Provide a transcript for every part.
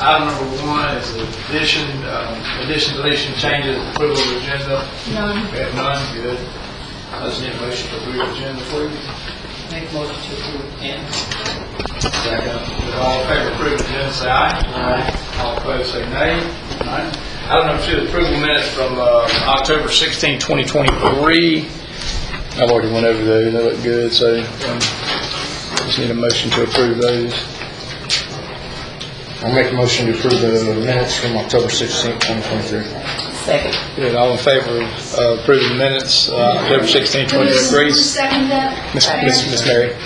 Item number 1 is addition, deletion, changes, approval of the agenda. None. We have none. Good. I just need a motion to approve the agenda, please. Make a motion to approve. Second. All in favor of approving the agenda, say aye. Aye. All opposed, say nay. Aye. Item number 2, approval minutes from October 16, 2023. I've already went over those. They look good, so just need a motion to approve those. I'll make a motion to approve the minutes from October 16th, 2023. Second. Good. All in favor of approving the minutes, October 16, 2023? Who seconded that? Miss Mary.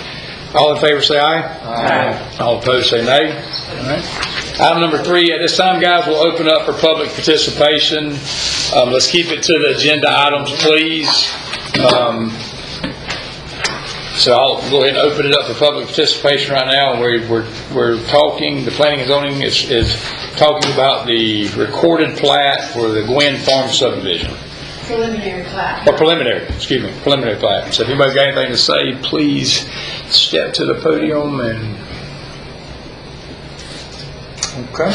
All in favor say aye. Aye. All opposed say nay. All right. Item number 3, at this time, guys, we'll open up for public participation. Let's keep it to the agenda items, please. So I'll go ahead and open it up for public participation right now. We're talking, the planning and zoning is talking about the recorded plat for the Gwynn Farm subdivision. Preliminary plat. Or preliminary plat. So if anybody got anything to say, please step to the podium and... Okay.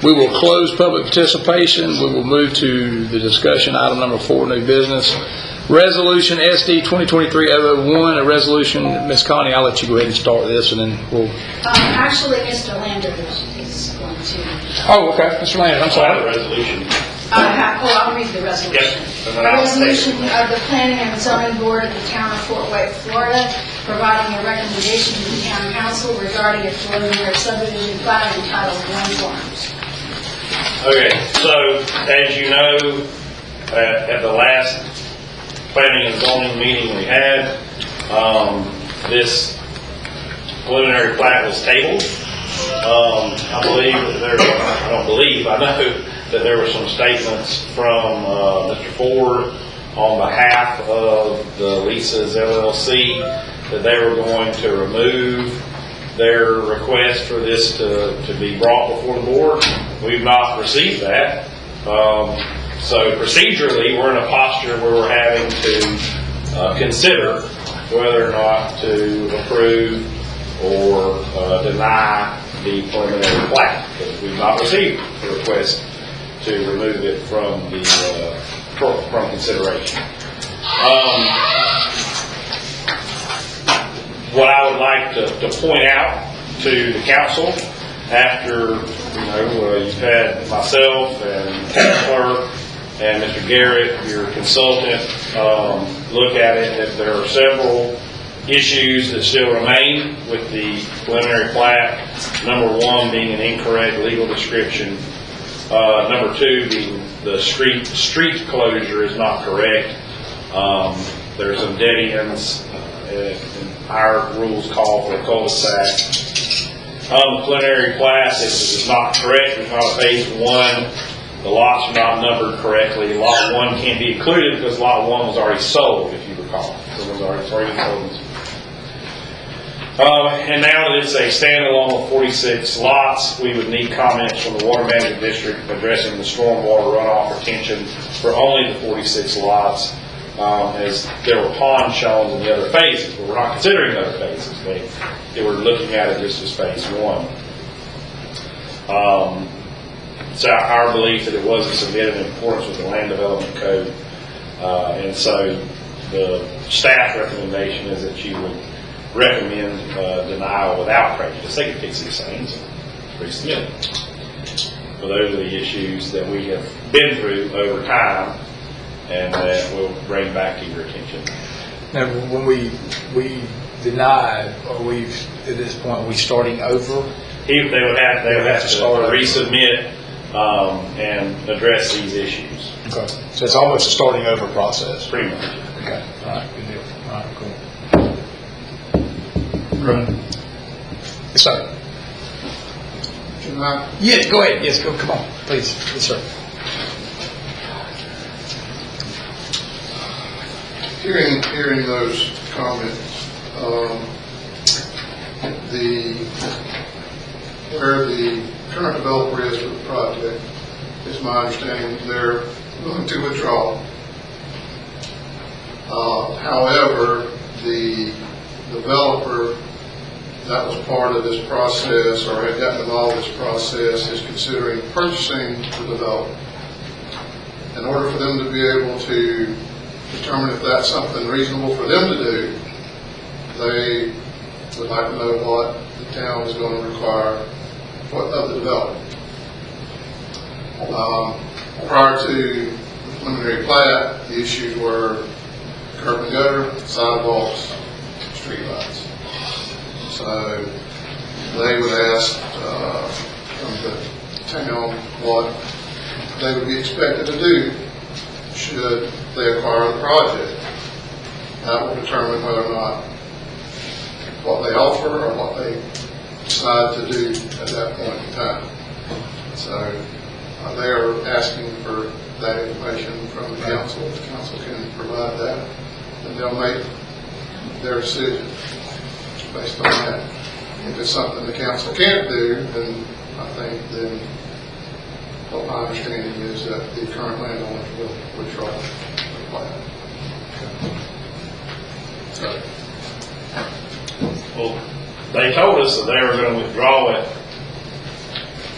We will close public participation. We will move to the discussion item number 4, new business. Resolution SD 2023-001, a resolution. Ms. Connie, I'll let you go ahead and start this, and then we'll... Actually, Mr. Lander is going to... Oh, okay. Mr. Landon, I'm sorry. Resolution. I'll read the resolution. Yes. A resolution of the Planning and Zoning Board of the Town of Fort White, Florida, providing a recommendation to the Town Council regarding a preliminary subdivision plat entitled Gwynn Farms. Okay, so as you know, at the last planning and zoning meeting we had, this preliminary plat was tabled. I believe that I know that there were some statements from Mr. Ford on behalf of the Lisa's LLC that they were going to remove their request for this to be brought before the board. We've not received that. So procedurally, we're in a posture where we're having to consider whether or not to approve or deny the preliminary plat, because we've not received the request to remove it from the from consideration. What I would like to point out to the council, after you've had myself and the clerk and Mr. Garrett, your consultant, look at it, that there are several issues that still remain with the preliminary plat. Number 1 being an incorrect legal description. Number 2 being the street closure is not correct. There's some dead ends, and our rules call for a cul-de-sac. The preliminary plat is not correct. It's not a phase 1. The lots are not numbered correctly. Lot 1 can't be included because Lot 1 was already sold, if you recall. So it was already sold. And now that it's a standalone of 46 lots, we would need comments from the Water Management District addressing the stormwater runoff retention for only the 46 lots, as there were ponds shown in the other phases, but we're not considering other phases. They were looking at it just as phase 1. It's our belief that it wasn't submitted in accordance with the Land Development Code, and so the staff recommendation is that you would recommend denial without prejudice. They can fix these things and resubmit it. But those are the issues that we have been through over time, and that we'll bring back to your attention. Now, when we denied, or we at this point, are we starting over? They would have to resubmit and address these issues. Okay. So it's almost a starting over process. Pretty much. Okay. All right. Good deal. All right. Cool. Run. Yes, sir. Yeah, go ahead. Yes, go. Come on, please. Yes, sir. Hearing those comments, where the current developer is for the project, is my understanding they're willing to withdraw. However, the developer that was part of this process, or had gotten involved in this process, is considering purchasing the development. In order for them to be able to determine if that's something reasonable for them to do, they would like to know what the town is going to require of the development. Prior to the preliminary plat, the issues were curb and gutter, sidewalks, streetlights. So they would ask from the town what they would be expected to do should they acquire the project. That will determine whether or not what they offer or what they decide to do at that point in time. So they are asking for that information from the council. If the council can provide that, then they'll make their decision based on that. If it's something the council can't do, then I think then what my understanding is that the current landowners will withdraw the plan. So, Well, they told us that they were going to withdraw it,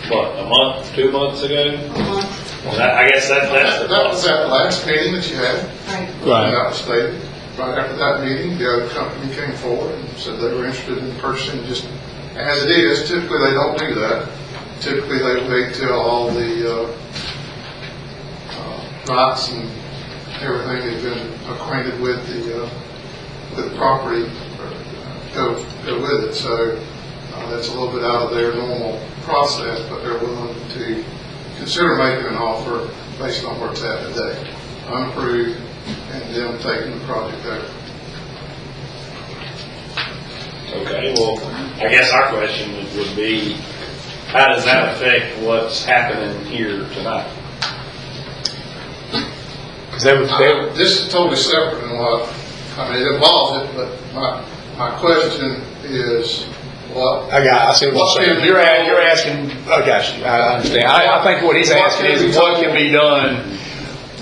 what, a month, 2 months ago? Well, I guess that's the that was at the last meeting that you had. Right. That was stated. Right after that meeting, the other company came forward and said they were interested in purchasing just as it is. Typically, they don't do that. Typically, they wait till all the rights and everything have been acquainted with the property, go with it. So that's a little bit out of their normal process, but they're willing to consider making an offer based on where it's at today, unapproved, and them taking the project over. Okay, well, I guess our question would be, how does that affect what's happening here tonight? This is totally separate than what, I mean, it involves it, but my question is what. I see what you're saying. You're asking, I got you, I understand. I think what he's asking is what can be done.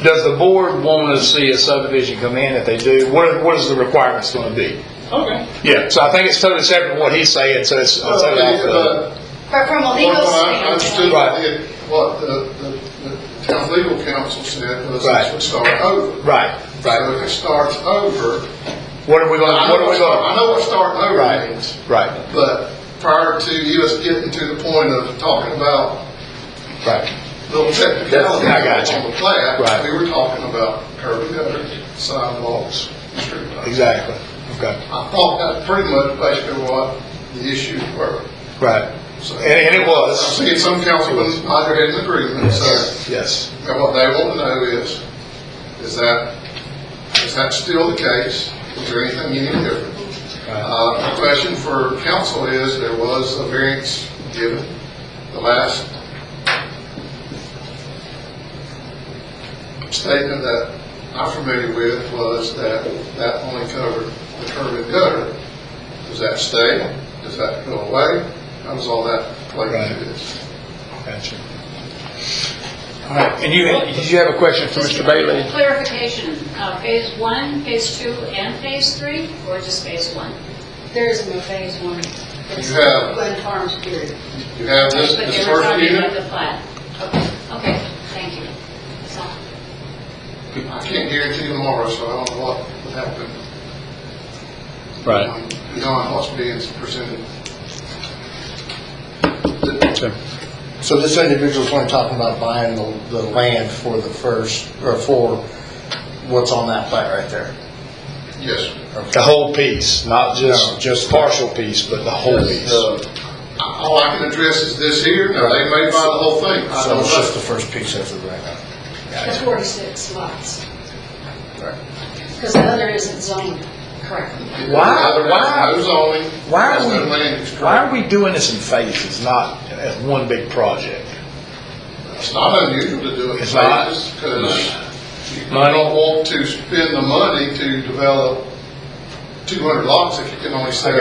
Does the board want to see a subdivision come in? If they do, what is the requirements going to be? Okay. Yeah, so I think it's totally separate from what he's saying, so it's totally off the... But from a legal I understood standpoint, what the town legal counsel said was Right. it should start over. Right, So if it starts over, What are we going I know what starting over Right. means, Right, but prior to us getting to the point of talking about right. little technicalities I got you. on the plat, Right. we were talking about curb and gutter, sidewalks, street lights. Exactly, okay, I thought that's pretty much basically what the issues were. right. So, And it was. I'm seeing some councilmen nod their head in agreement, so. Yes. And what they want to know is that still the case? Is there anything any different? The question for council is, there was a variance given. The last statement that I'm familiar with was that only covered the curb and gutter. Does that stay? Does that go away? How does all that play into this? Gotcha. All right, and did you have a question for Mr. Bailey? Clarification, phase 1, phase 2, and phase 3, or just phase 1? there is no phase one. It's You have- Glen Farms period. You have this But they were first talking about unit. the plat. Okay, thank you. That's all. I can't guarantee tomorrow, so I don't know what would happen. Beyond what's being presented. So this individual's only talking about buying the land for the first, or for what's on that plat right there? Yes. The whole piece, not No, just just- partial piece, but the whole piece. All I can address is this here. Now, they may buy the whole thing. I So don't it's just know. the first piece of it right now? The 46 lots, Right. because the other isn't zoned correctly. Why- The other has no zoning, why has are no we- land use. Why are we doing this in phases, not as one big project? It's not unusual to do it in It's not? phases, because you Money? don't want to spend the money to develop 200 lots if you can only sell,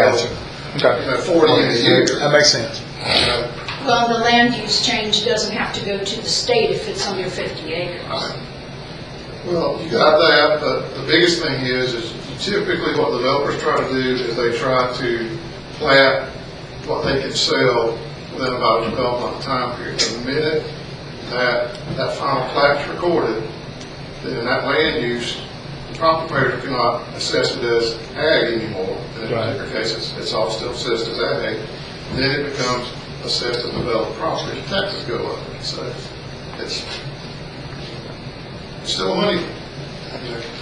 Okay. 40 in a year. That makes sense. You know, Well, the land use change doesn't have to go to the state if it's under 50 acres. Well, you got that, but the biggest thing is typically what developers try to do is they try to plat what they can sell within about a 12-month time period. The minute that final plat's recorded, then that land use, the property operator cannot assess it as ag anymore. In that particular case, it's all still assessed as ag. Then it becomes assessed as developed property. Taxes go up. So it's still money.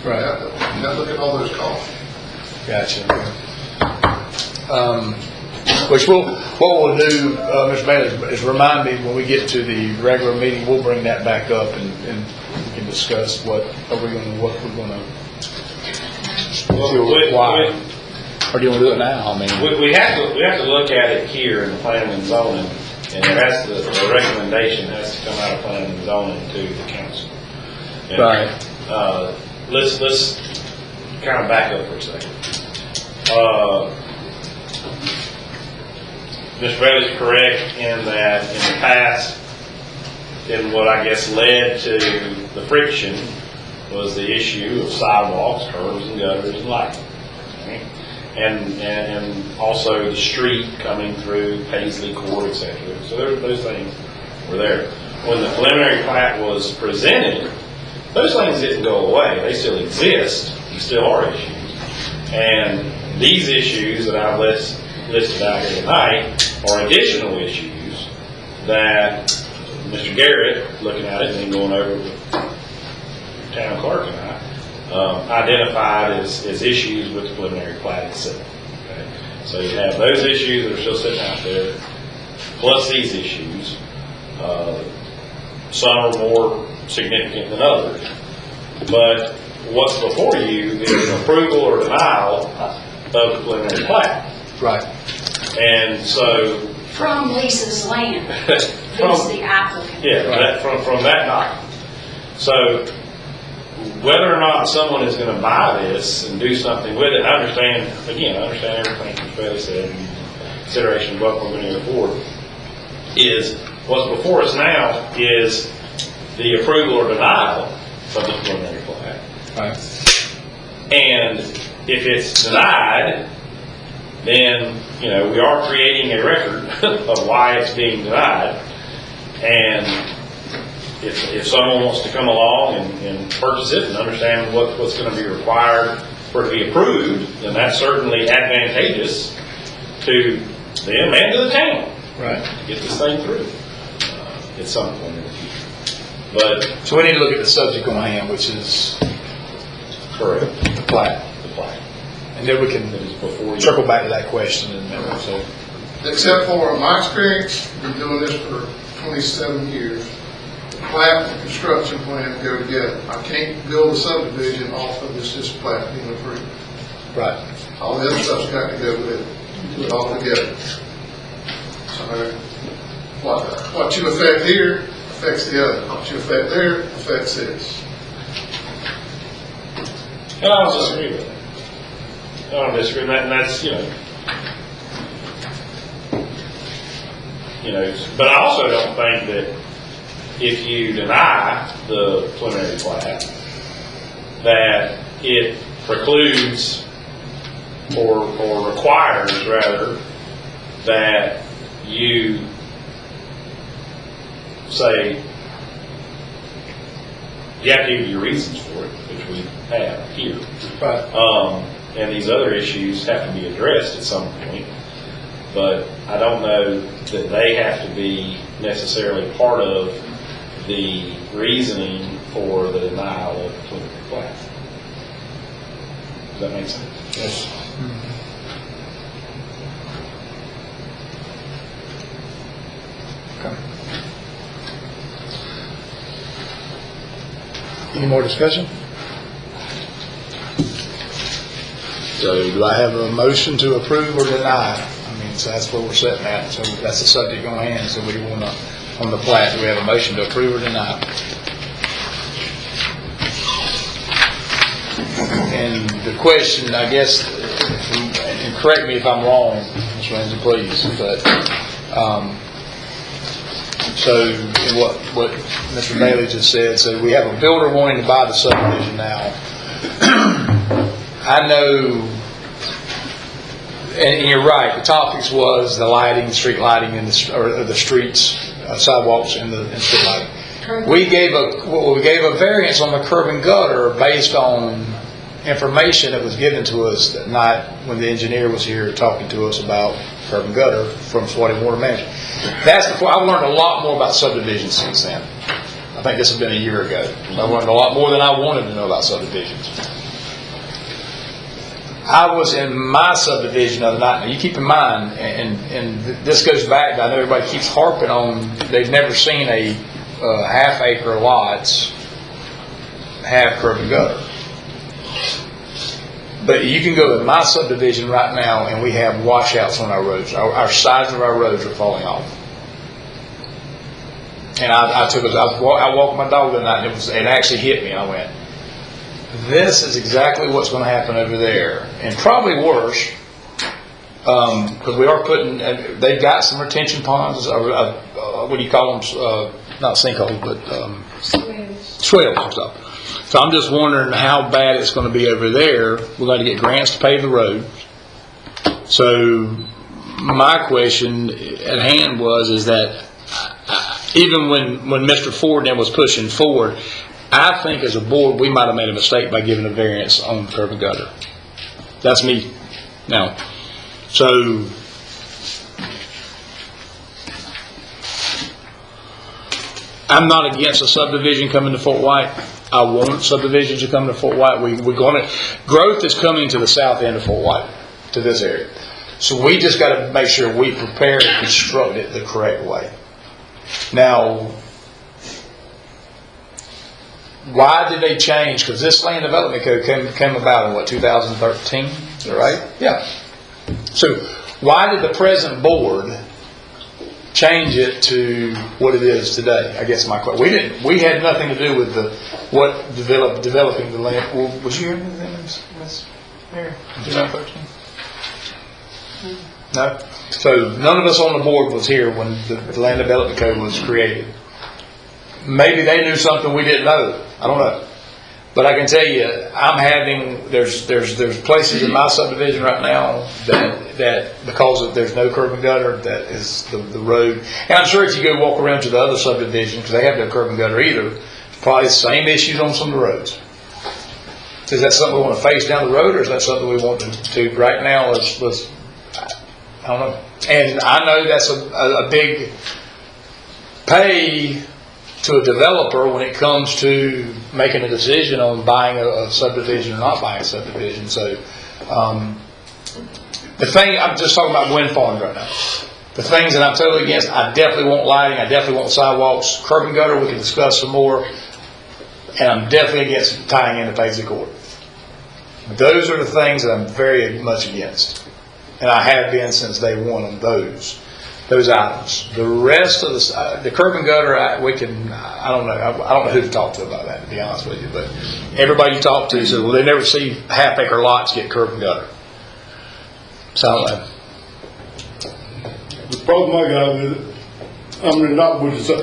Right. You got to look at all those costs. Gotcha. What we'll do, Mr. Bailey, is remind me when we get to the regular meeting, we'll bring that back up and we can discuss what we're going to why. Or do you want to do it now? I mean, We have to look at it here in the planning and zoning, and the recommendation has to come out of planning and zoning to the council. And, right. Let's kind of back up for a second. Mr. Bailey's correct in that in the past, in what I guess led to the friction was the issue of sidewalks, curbs and gutters and lighting. Okay? And also the street coming through Paisley Court, etc. So those things were there. When the preliminary plat was presented, those things didn't go away. They still exist. There still are issues. And these issues that I've listed out here tonight are additional issues that Mr. Garrett, looking at it and then going over with town clerk and I, identified as issues with the preliminary plat itself. Okay? So you have those issues that are still sitting out there, plus these issues. Some are more significant than others. But what's before you is an approval or denial of the preliminary plat. Right. And so, From Lisa's land, is the applicant. yeah, that, from that document. So, whether or not someone is going to buy this and do something with it, I understand everything Mr. Bailey said, in consideration of what we're going to go forward, is what's before us now is the approval or denial of the preliminary plat. Right. And if it's denied, then, we are creating a record of why it's being denied. And if someone wants to come along and purchase it and understand what's going to be required for it to be approved, then that's certainly advantageous to them and to the town. Right. To get this thing through at some point in the future. But So we need to look at the subject on hand, which is correct, the plat. the plat. And then we can That is before you. circle back to that question in a minute. So, Except for my experience, been doing this for 27 years. The plat and construction plan go together. I can't build a subdivision off of this plat being approved. right. All the other stuff's got to go with it. Do it all together. So what you affect here affects the other. What you affect there affects this. And I don't disagree with that. I don't disagree with that, and that's, but I also don't think that if you deny the preliminary plat, that it precludes or requires, rather, that you say, you have to give your reasons for it, which we have here. Right. And these other issues have to be addressed at some point. But I don't know that they have to be necessarily part of the reasoning for the denial of the preliminary plat. Does that make sense? Yes. Okay. Any more discussion? So do I have a motion to approve or deny? I mean, so that's where we're sitting at. So that's the subject on hand. So we want to, on the plat, do we have a motion to approve or deny? And the question, I guess, and correct me if I'm wrong, Ms. Ramsey, please, but, so what Mr. Bailey just said, so we have a builder wanting to buy the subdivision now. I know, And you're right, the topics was the lighting, street lighting, and the streets, sidewalks and street lighting. We gave a variance on the curb and gutter based on information that was given to us that night when the engineer was here talking to us about curb and gutter from Swaty Water Management. I've learned a lot more about subdivisions since then. I think this has been a year ago. I learned a lot more than I wanted to know about subdivisions. I was in my subdivision the other night. Now, you keep in mind, and this goes back, I know everybody keeps harping on, they've never seen a half-acre lots have curb and gutter. But you can go in my subdivision right now, and we have washouts on our roads. Our sides of our roads are falling off. And I walked my dog the night, and it actually hit me. I went, this is exactly what's going to happen over there, and probably worse, because we are they've got some retention ponds, what do you call them, not sinkholes, but swales and stuff. So I'm just wondering how bad it's going to be over there. We're going to get grants to pave the road. So my question at hand is that even when Mr. Ford then was pushing forward, I think as a board we might have made a mistake by giving a variance on curb and gutter. That's me now. So I'm not against a subdivision coming to Fort White. I want subdivisions to come to Fort White. Growth is coming to the south end of Fort White, to this area. So we just got to make sure we prepare and construct it the correct way. Now, why did they change? Because this land development code came about in 2013? Is that right? Yeah. So why did the present board change it to what it is today? I guess my question. We had nothing to do with developing the land. Well, was you here in Miss Mary? 2013? No. So none of us on the board was here when the land development code was created. Maybe they knew something we didn't know. I don't know. But I can tell you, there's places in my subdivision right now that because there's no curb and gutter, that is the road. And I'm sure if you go walk around to the other subdivisions, because they have no curb and gutter either, probably the same issues on some of the roads. Is that something we want to face down the road, or is that something we want to right now? I don't know. And I know that's a big pay to a developer when it comes to making a decision on buying a subdivision or not buying a subdivision. So the thing, I'm just talking about wind farms right now. The things that I'm totally against, I definitely want lighting, I definitely want sidewalks, curb and gutter, we can discuss some more, and I'm definitely against tying into Paisley Court. Those are the things that I'm very much against, and I have been since day one on those items. The rest of the curb and gutter, I don't know who to talk to about that, to be honest with you, but everybody you talk to says, well, they never see half-acre lots get curb and gutter. So I don't know. The problem I got with it,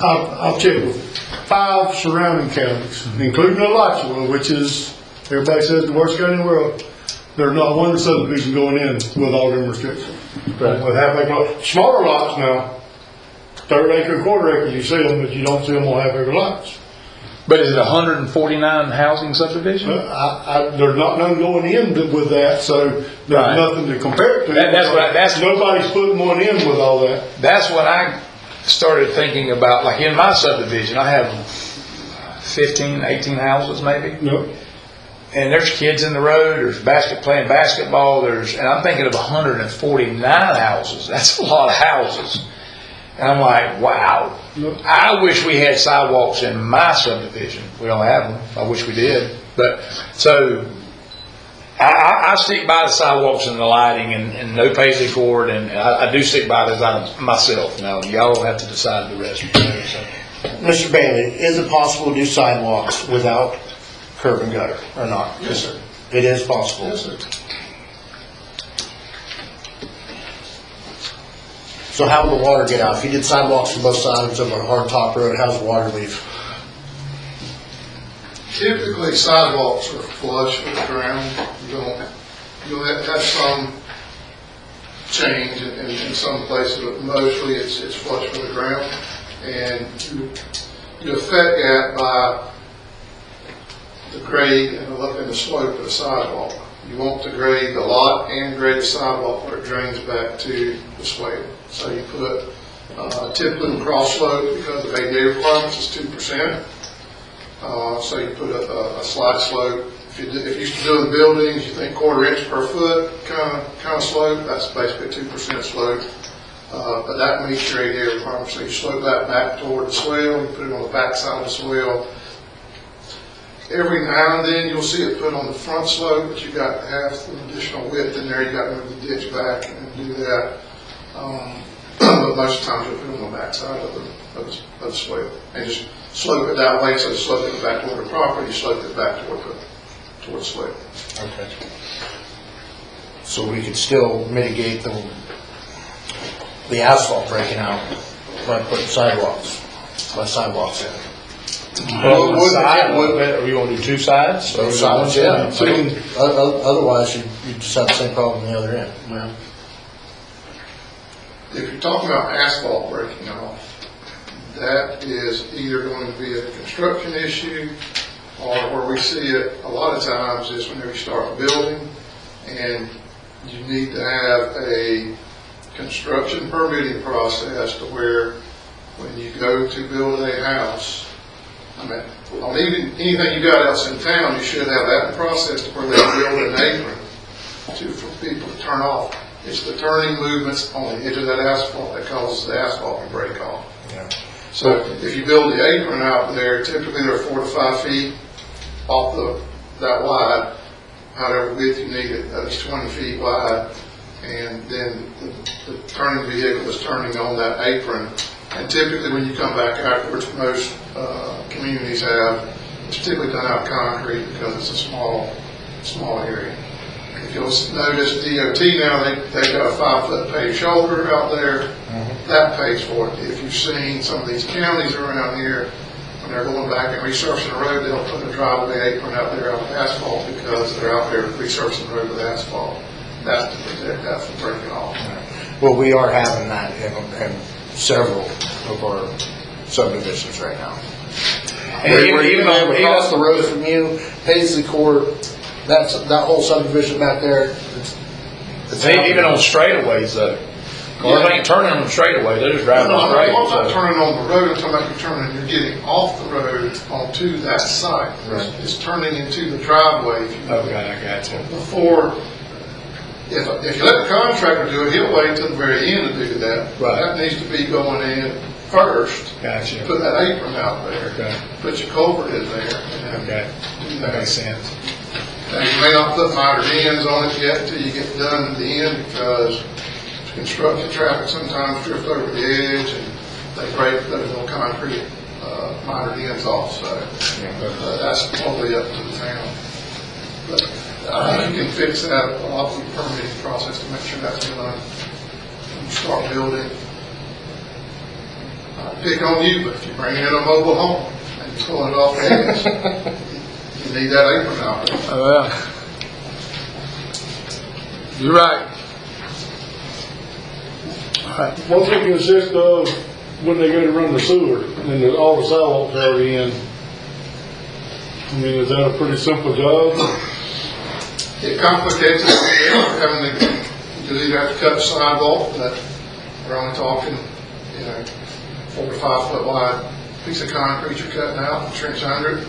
I've checked with 5 surrounding counties, including Alachua, which is, everybody says, the worst county in the world. There's not one subdivision going in with all them restrictions. Right. With half-acre lots. Smaller lots now, 1/3 acre, 1/4 acre, you see them, but you don't see them on half-acre lots. But is it 149 housing subdivision? There's not none going in with that, so there's nothing to compare it to. Nobody's putting one in with all that. That's what I started thinking about. Like in my subdivision, I have 15, 18 houses maybe. Yep. And there's kids in the road, there's playing basketball, and I'm thinking of 149 houses. That's a lot of houses. And I'm like, wow. I wish we had sidewalks in my subdivision. We don't have them. I wish we did. But so I stick by the sidewalks and the lighting and no Paisley Court, and I do stick by those items myself. Now y'all have to decide the rest. Mr. Bailey, is it possible to do sidewalks without curb and gutter or not? Yes, sir. It is possible. Yes, sir. So how will the water get out? If you did sidewalks on both sides of a hard top road, how's the water leave? Typically, sidewalks are flush with the ground. You'll have some change in some places, but mostly it's flush with the ground. And you affect that by the grade and the slope of the sidewalk. You want to grade the lot and grade the sidewalk where it drains back to the swale. So you put typically cross slope, because of ADA requirements is 2%. So you put a slide slope. If you're used to doing buildings, you think 1/4 inch per foot kind of slope, that's basically a 2% slope. But that meets your ADA requirements. So you slope that back toward the swale, you put it on the back side of the swale. Every now and then you'll see it put on the front slope, but you got to have some additional width in there. You got to move the ditch back and do that. But most of the times you'll put it on the back side of the swale and just slope it that way. So slope it back toward the property, slope it back toward the swale. Okay. So we could still mitigate the asphalt breaking out by putting sidewalks in. Well, Would- side, would- are you gonna do 2 sides? Both sides, yeah. So you can- Otherwise, you just have the same problem on the other end. Yeah. If you're talking about asphalt breaking off, that is either going to be a construction issue, or where we see it a lot of times is whenever you start building and you need to have a construction permitting process to where when you go to build a house, I mean, on anything you got else in town, you should have that process to where they build an apron for people to turn off. It's the turning movements on the edge of that asphalt that causes the asphalt to break off. Yeah. So if you build the apron out there, typically they're 4 to 5 feet off that wide, however width you need it, at least 20 feet wide. And then the turning vehicle is turning on that apron. And typically when you come back afterwards, most communities have, it's typically done out of concrete because it's a small area. If you'll notice DOT now, they've got a 5-foot paved shoulder out there. That pays for it. If you've seen some of these counties around here, when they're going back and resurfacing the road, they'll put a driveway apron out there on asphalt because they're out there resurfacing the road with asphalt. That's to protect that from breaking off. Well, we are having that in several of our subdivisions right now. And even across the road from you, Paisley Court, that whole subdivision back there, it's even on straightaways though. Cars ain't turning on the straightaway, they're just driving No, straight. I'm not so- turning on the road, I'm talking about you're getting off the road onto that site. Right. It's turning into the driveway. If you Okay, I got you. before, if you let the contractor do it, he'll wait till the very end to do that. Right. That needs to be going in first. Gotcha. Put that apron out there. Okay. Put your culvert in there. And Okay, do that that. makes sense. Now, you may not put miter ends on it yet until you get done at the end because construction traffic sometimes drift over the edge and they break those little concrete miter ends off. So that's totally up to the town. But you can fix that a lot with the permitting process to make sure that's done when you start building. Pick on you, but if you bring in a mobile home and you're pulling it off the edge, you need that apron out there. Oh, yeah. You're right. What they consist of when they go to run the sewer and all the sidewalks are already in? I mean, is that a pretty simple job? It complicates it, having to, because you have to cut the sidewalk, but we're only talking, 4 to 5 foot wide piece of concrete you're cutting out, trench under it.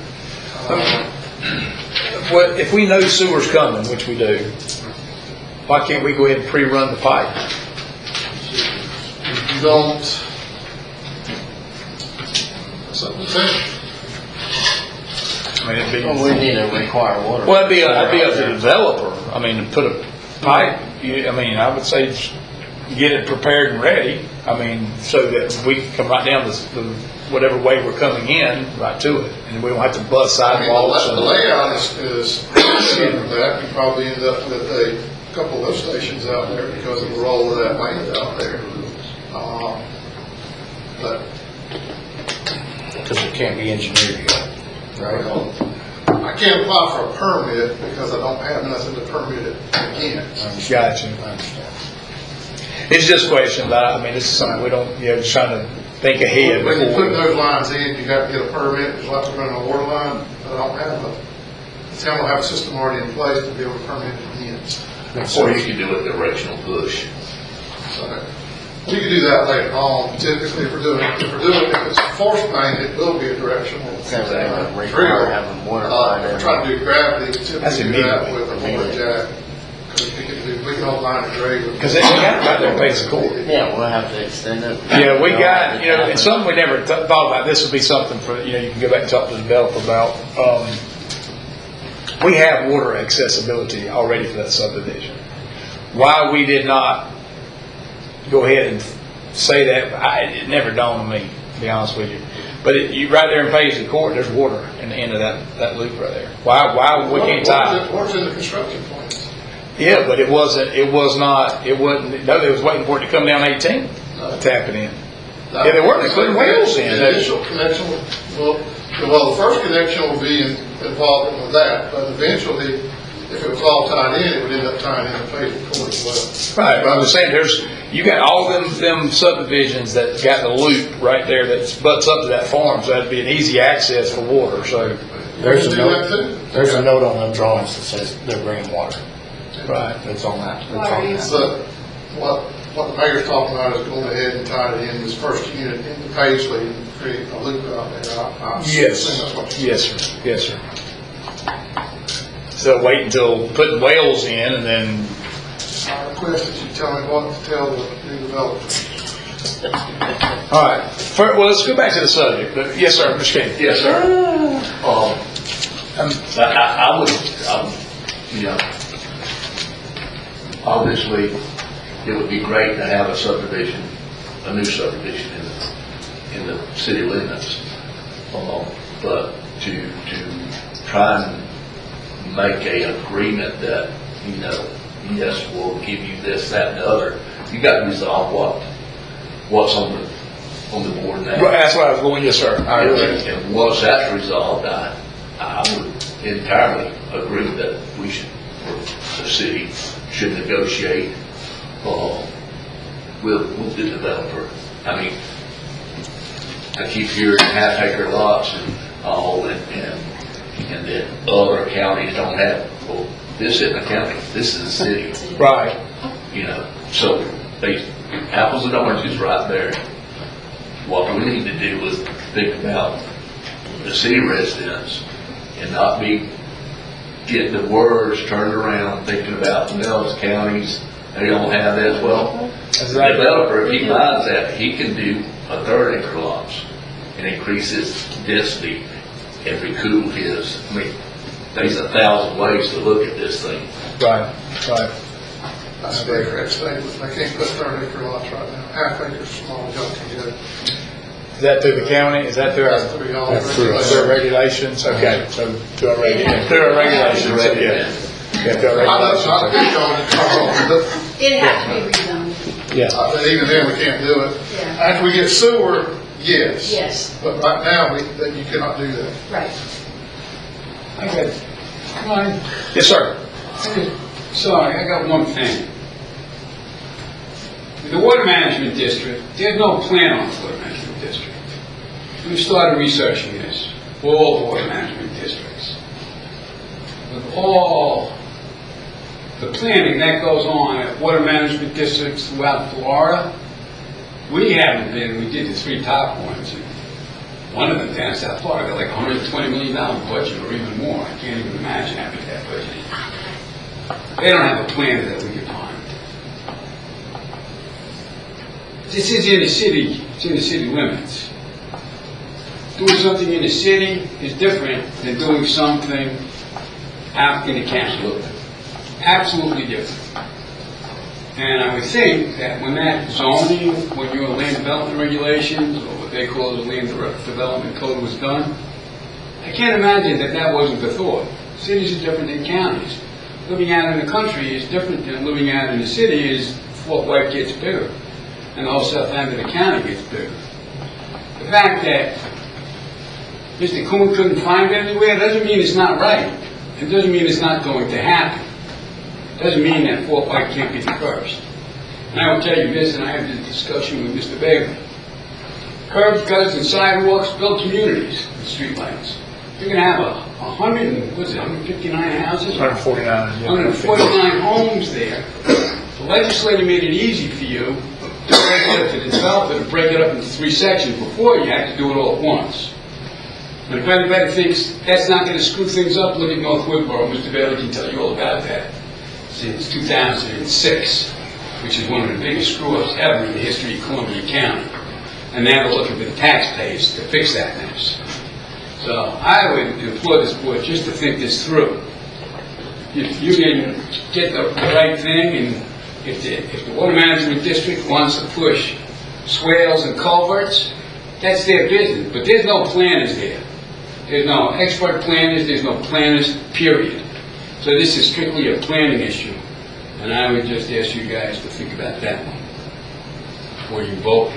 Well, if we know sewer's coming, which we do, why can't we go ahead and pre-run the pipe? If you don't, that's up to the town. I mean, it'd be, Well, we need to require water. well, it'd be up to the developer. I mean, to put a pipe, I would say get it prepared and ready. I mean, so that we can come right down the whatever way we're coming in, right to it. And we don't have to bust I mean, sidewalks. the layout is that, you probably end up with a couple of those stations out there because of the roll of that land out there. But because it can't be engineered yet, right? I can't apply for a permit because I don't have nothing to permit it against. Gotcha. I understand. It's just a question about, I mean, this is something we don't, just trying to think ahead. When you before put we- those lines in, you got to get a permit, just like we're running a water line, but I don't have the town will have a system already in place to be able to permit it in. Or you could do a directional push. So, we can do that later on, typically if if it's a force main, it will be a directional. Require having water line in. We're trying to do gravity, That's typically do that immediate. with a water jack. Because we can hold line and grade. Because they got it right there, base of court. Yeah, we'll have to extend it. Yeah, we got, and something we never thought about, this would be something for, you can go back and talk to the developer about. We have water accessibility already for that subdivision. Why we did not go ahead and say that, it never dawned on me, to be honest with you. But right there in Paisley Court, there's water in the end of that loop right there. Why we can't tie? Water's in the construction plans. Yeah, but it was not, it wasn't, no, they was waiting for it to come down 18, tap it in. Yeah, they weren't, they putting wells in. The initial connection, well, the first connection will be involved with that, but eventually, if it was all tied in, it would end up tying in the Paisley Court as well. Right, but I'm just saying, you got all them subdivisions that got the loop right there that butts up to that farm, so that'd be an easy access for water, so. There's We a can do that note, too. there's a note on them drawings that says they're bringing water. Right. It's on that. It's Water on use. that. But what the mayor's talking about is going ahead and tying it in this first unit into Paisley and create a loop out there. I assume that's what you're saying. Yes, sir, So wait until putting wells in and then, I request that you tell me what to tell the new developer. all right. Well, let's go back to the subject, but yes, sir, Mr. King. Yes, sir. I would, obviously, it would be great to have a subdivision, a new subdivision in the city limits. But to try and make an agreement that, yes, we'll give you this, that, and the other, you got to resolve what's on the board now. Well, that's what I was going, yes, sir. I agree. And once that's resolved, I would entirely agree that we should, the city should negotiate with the developer. I mean, I keep hearing half-acre lots and all, and then other counties don't have. Well, this isn't a county. This is a city. Right. So apples and oranges right there. What we need to do is think about the city residents and not be getting the words turned around, thinking about, it's counties, they don't have that. Well, the developer, if he buys that, he can do a 1/3 acre lots and increase his density and recoup his, there's 1,000 ways to look at this thing. Right. That's the correct statement. They can't put 1/3 acre lots right now. Half acre small, y'all can get it. Is that through the county? Is that through our, That's through y'all. through our regulations? Okay, so through our regulations, yeah. Yeah, through our I regulations. don't think y'all can call it, It has to be rezoned. Yeah. but even then, we can't do it. Yeah. After we get sewer, yes. Yes, But right now, that you cannot do that. right. Okay. Ryan, Yes, sir. sorry, I got one thing. The water management district, there's no plan on the water management district. We started researching this, all the water management districts. With all the planning that goes on at water management districts throughout Florida, we haven't been, we did the 3 top ones. One of them down in South Florida got like $120 million budget or even more. I can't even imagine having that budget. They don't have a plan that we can find. This is in the city, it's in the city limits. Doing something in the city is different than doing something out in the county. Absolutely different. And I would think that when that zoning, when your land development regulations, or what they call the land development code was done, I can't imagine that that wasn't the thought. Cities are different than counties. Living out in the country is different than living out in the city. Is Fort White gets bigger, and the whole Southampton County gets bigger. The fact that Mr. Kuhn couldn't find it anywhere doesn't mean it's not right. It doesn't mean it's not going to happen. Doesn't mean that Fort White can't be the first. And I will tell you this, and I had this discussion with Mr. Bailey. Curbs, gutters, and sidewalks build communities with streetlights. You're gonna have 159 houses? 149, yeah. 149 homes there. The legislature made it easy for you to break it up, to the developer, to break it up into 3 sections. Before, you had to do it all at once. And if anybody thinks that's not going to screw things up, look at North Woodboro. Mr. Bailey can tell you all about that. Since 2006, which is one of the biggest screw-ups ever in the history of Columbia County. And now they're looking for the taxpayers to fix that mess. So I would implore this board just to think this through. If you can get the right thing, and if the water management district wants to push swales and culverts, that's their business. But there's no planners there. There's no expert planners, there's no planners, period. So this is strictly a planning issue. And I would just ask you guys to think about that one before you vote.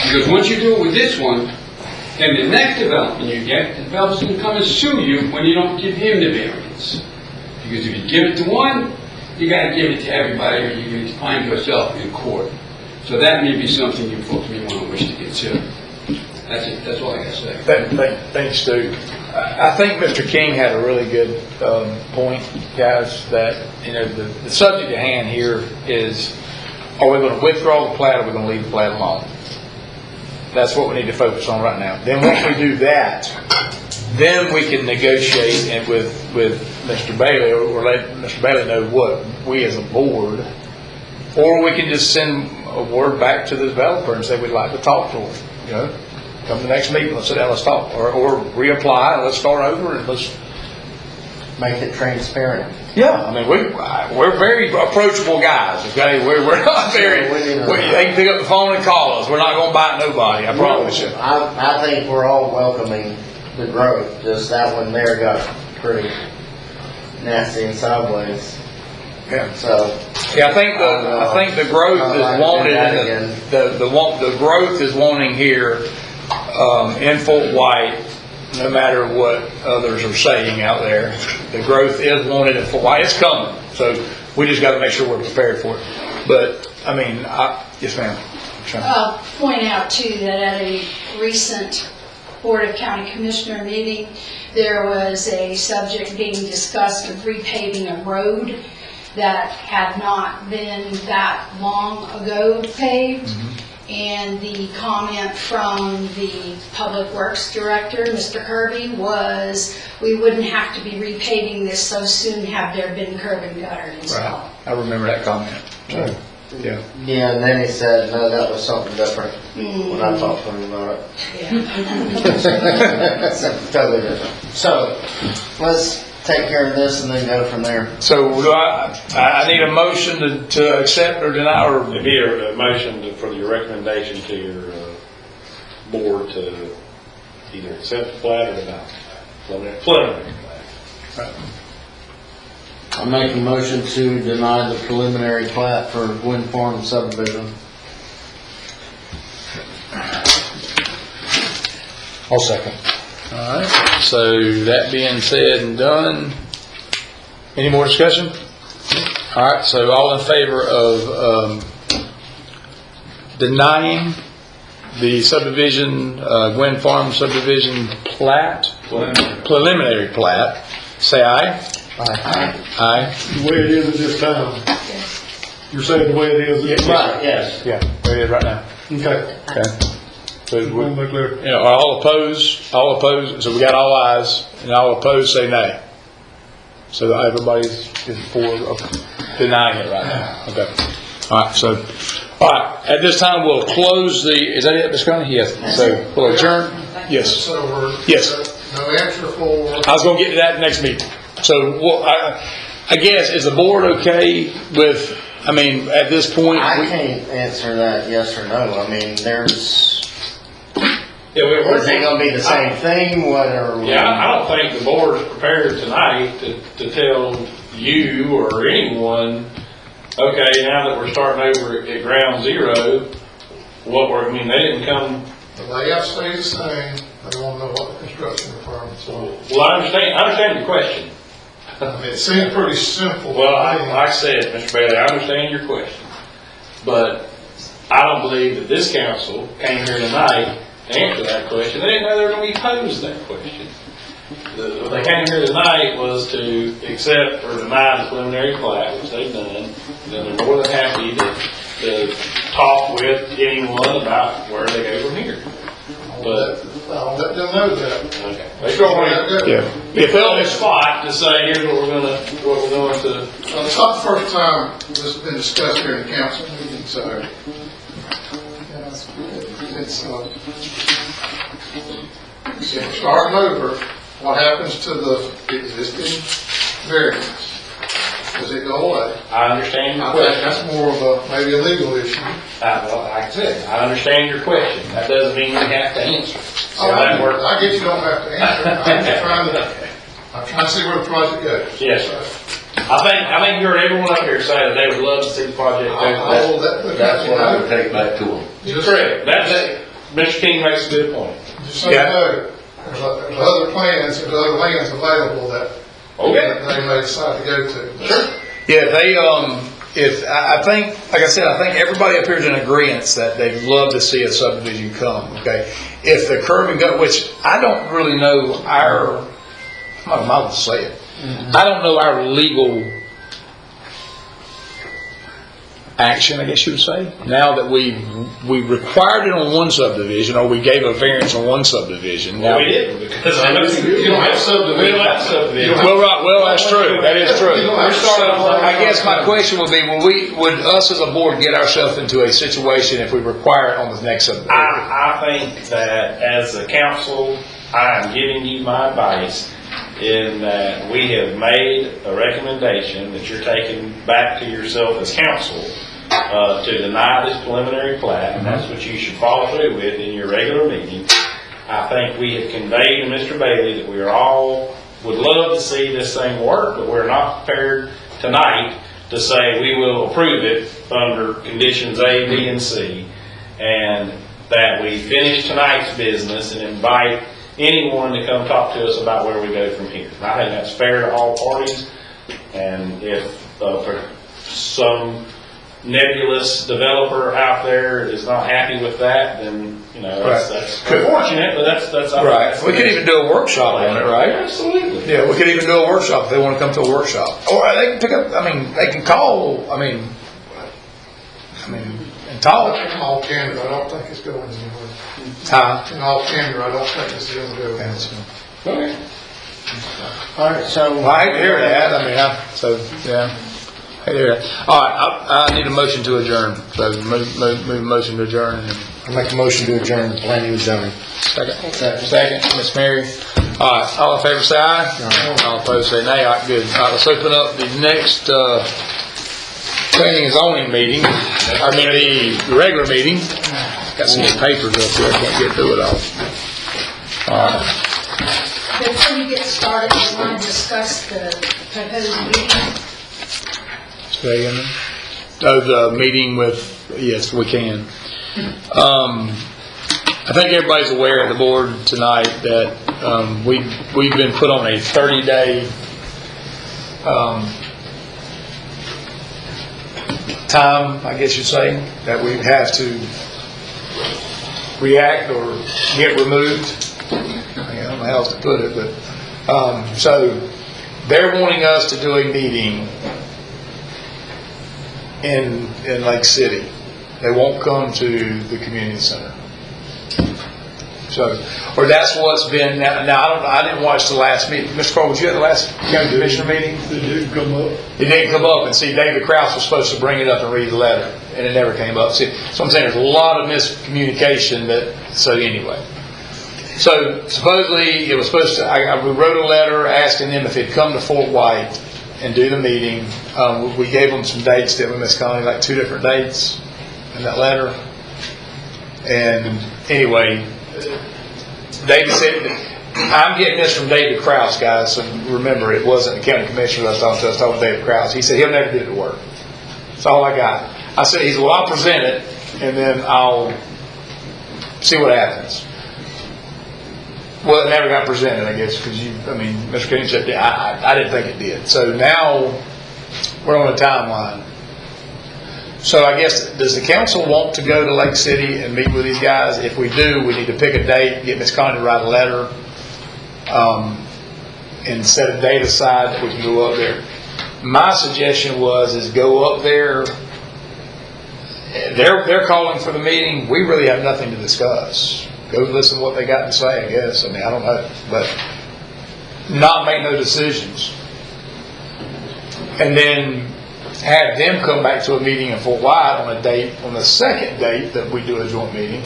Because once you do it with this one, then the next development you get, the developer's going to come and sue you when you don't give him the variance. Because if you give it to one, you got to give it to everybody, or you're going to find yourself in court. So that may be something you folks may want to wish to consider. That's it. That's all I got to say. Thanks, Stu. I think Mr. King had a really good point, guys, that, you know, the subject at hand here is, are we going to withdraw the plat, or are we going to leave the plat alone? That's what we need to focus on right now. Then once we do that, then we can negotiate and with Mr. Bailey, or let Mr. Bailey know what we as a board, or we can just send a word back to the developer and say we'd like to talk to him. You know, come to the next meeting, let's sit down, let's talk, or reapply, and let's start over, and let's Make it transparent. Yeah, I mean, we're very approachable guys, okay? We're not very, they can pick up the phone and call us. We're not going to bite nobody, I promise you. I think we're all welcoming the growth, just that one there got pretty nasty and sideways. Yeah. So. Yeah, I think the growth is wanted, and the growth is wanting here in Fort White. No matter what others are saying out there, the growth is wanted at Fort White. It's coming, so we just got to make sure we're prepared for it. But I mean, yes, ma'am. I'll point out too that at a recent Board of County Commissioner meeting, there was a subject being discussed of repaving a road that had not been that long ago paved. Mm-hmm. And the comment from the Public Works Director, Mr. Kirby, was we wouldn't have to be repaving this so soon have there been curb and gutter installed. Right. I remember that comment. So, yeah. Yeah, and then he said, no, that was something different when I talked to him about it. Yeah. Totally different. So, let's take care of this and then go from there. So do I need a motion to accept or deny, or It'd be a motion for your recommendation to your board to either accept the plat or deny. Preliminary plat. I make a motion to deny the preliminary plat for Gwynn Farm subdivision. I'll second. all right. So that being said and done, any more discussion? All right. So all in favor of denying the subdivision, Gwynn Farm subdivision plat, preliminary plat, say aye. Aye. Aye. The way it is at this time. You're saying the way it is at this time? Right, yes. Yeah, there it is right now. Okay. Okay. So Just want to make clear. you know, all opposed, so we got all ayes, and all opposed say nay. So everybody's for denying it right now. Okay. All right, so, all right, at this time, we'll close is that it, Ms. Coney? Yes. So, we'll adjourn? Yes. So we're. Yes. No answer for. I was gonna get to that next meeting. So, well, I guess, is the board okay with, I mean, at this point? I can't answer that yes or no. I mean, there's, Yeah, is it gonna be the same thing, whether? Yeah, I don't think the board's prepared tonight to tell you or anyone, okay, now that we're starting over at ground zero, they didn't come. The layout stays the same, they want to know what the construction requirements are. Well, I understand your question. I mean, it seemed pretty simple. Well, like I said, Mr. Bailey, I understand your question. But I don't believe that this council came here tonight to answer that question. They didn't know they were going to be posed that question. What they came here tonight was to accept or deny the preliminary plat, which they've done. And they're more than happy to talk with anyone about where they go from here. But I'll let them know that. okay, they sure want to. Yeah. If they're on the spot to say, here's what we're going to. It's not the first time this has been discussed here in the council meeting, so it's starting over. What happens to the existing variance? Does it go away? I understand your I think question. that's more of a, maybe a legal issue. Well, like I said, I understand your question. That doesn't mean you have to answer. So that works. I get you don't have to answer. I'm trying to see where the project goes. Yes, sir. I think you heard everyone up here say that they would love to see the project go. I will let the That's council what I would know. take back to them. Just correct. That's it. Mr. King makes a good point. Just so you know, there's other plans, there's other lands available that Okay. they may decide to go to. Sure. Yeah, I think, like I said, I think everybody up here is in agreement that they'd love to see a subdivision come, okay? If the curb and gut, which I don't really know I'm not allowed to say it. I don't know our legal action, I guess you would say, now that we required it on one subdivision, or we gave a variance on one subdivision. Well, Now, we didn't, because You don't have subdivision. We don't have subdivision. well, that's true. That is true. You don't have to start over. I guess my question would be, would us as a board get ourselves into a situation if we require it on the next subdivision? I think that as a council, I am giving you my advice in that we have made a recommendation that you're taking back to yourself as council to deny this preliminary plat, and that's what you should follow through with in your regular meeting. I think we have conveyed to Mr. Bailey that we are all would love to see this thing work, but we're not prepared tonight to say we will approve it under conditions A, B, and C, and that we finish tonight's business and invite anyone to come talk to us about where we go from here. And I think that's fair to all parties, and if for some nebulous developer out there is not happy with that, then, that's unfortunate, but that's Right. We could even do a workshop on it, right? Absolutely. Yeah, we could even do a workshop if they want to come to a workshop. Or they can pick up, they can call, and talk. In all candor, I don't think it's going anywhere. Huh? In all candor, I don't think this is going to go anywhere. Okay. All right, so. Well, I hate to hear that, yeah. I hate to hear that. All right, I need a motion to adjourn, so move a motion to adjourn. And I make a motion to adjourn the planning and zoning. Second, Ms. Mary. All right, all in favor say aye. All opposed say nay. All right, good. All right, let's open up the next planning and zoning meeting. The regular meeting. Got some papers up here, I can't get through it all. All right. Before you get started, we want to discuss the proposed meeting. Say again? Oh, the meeting with, yes, we can. I think everybody's aware at the board tonight that we've been put on a 30-day time, I guess you'd say, that we have to react or get removed. I don't know how else to put it, but so they're wanting us to do a meeting in Lake City. They won't come to the community center. So, or that's what's been. Now I didn't watch the last meeting. Mr. Cole, was you at the last county commissioner meeting? It didn't come up. It didn't come up, and see, David Krause was supposed to bring it up and read the letter, and it never came up. See, so I'm saying there's a lot of miscommunication. So anyway, so supposedly it was supposed to. We wrote a letter asking them if they'd come to Fort White and do the meeting. We gave them some dates, didn't we, Miss Connie? Like 2 different dates in that letter. And anyway, David said, I'm getting this from David Krause, guys, so remember, it wasn't the county commissioner I was talking to, I was talking to David Krause. He said he'll never do the work. That's all I got. I said, well, I'll present it, and then I'll see what happens. Well, it never got presented, I guess, because Mr. King said, I didn't think it did. So now we're on a timeline. So I guess, does the council want to go to Lake City and meet with these guys? If we do, we need to pick a date, get Ms. Connie to write a letter, and set a date aside that we can go up there. My suggestion is go up there. They're calling for the meeting. We really have nothing to discuss. Go listen to what they got to say, I guess. I mean, I don't know, but not make no decisions. And then have them come back to a meeting in Fort White on a date, on the second date that we do a joint meeting.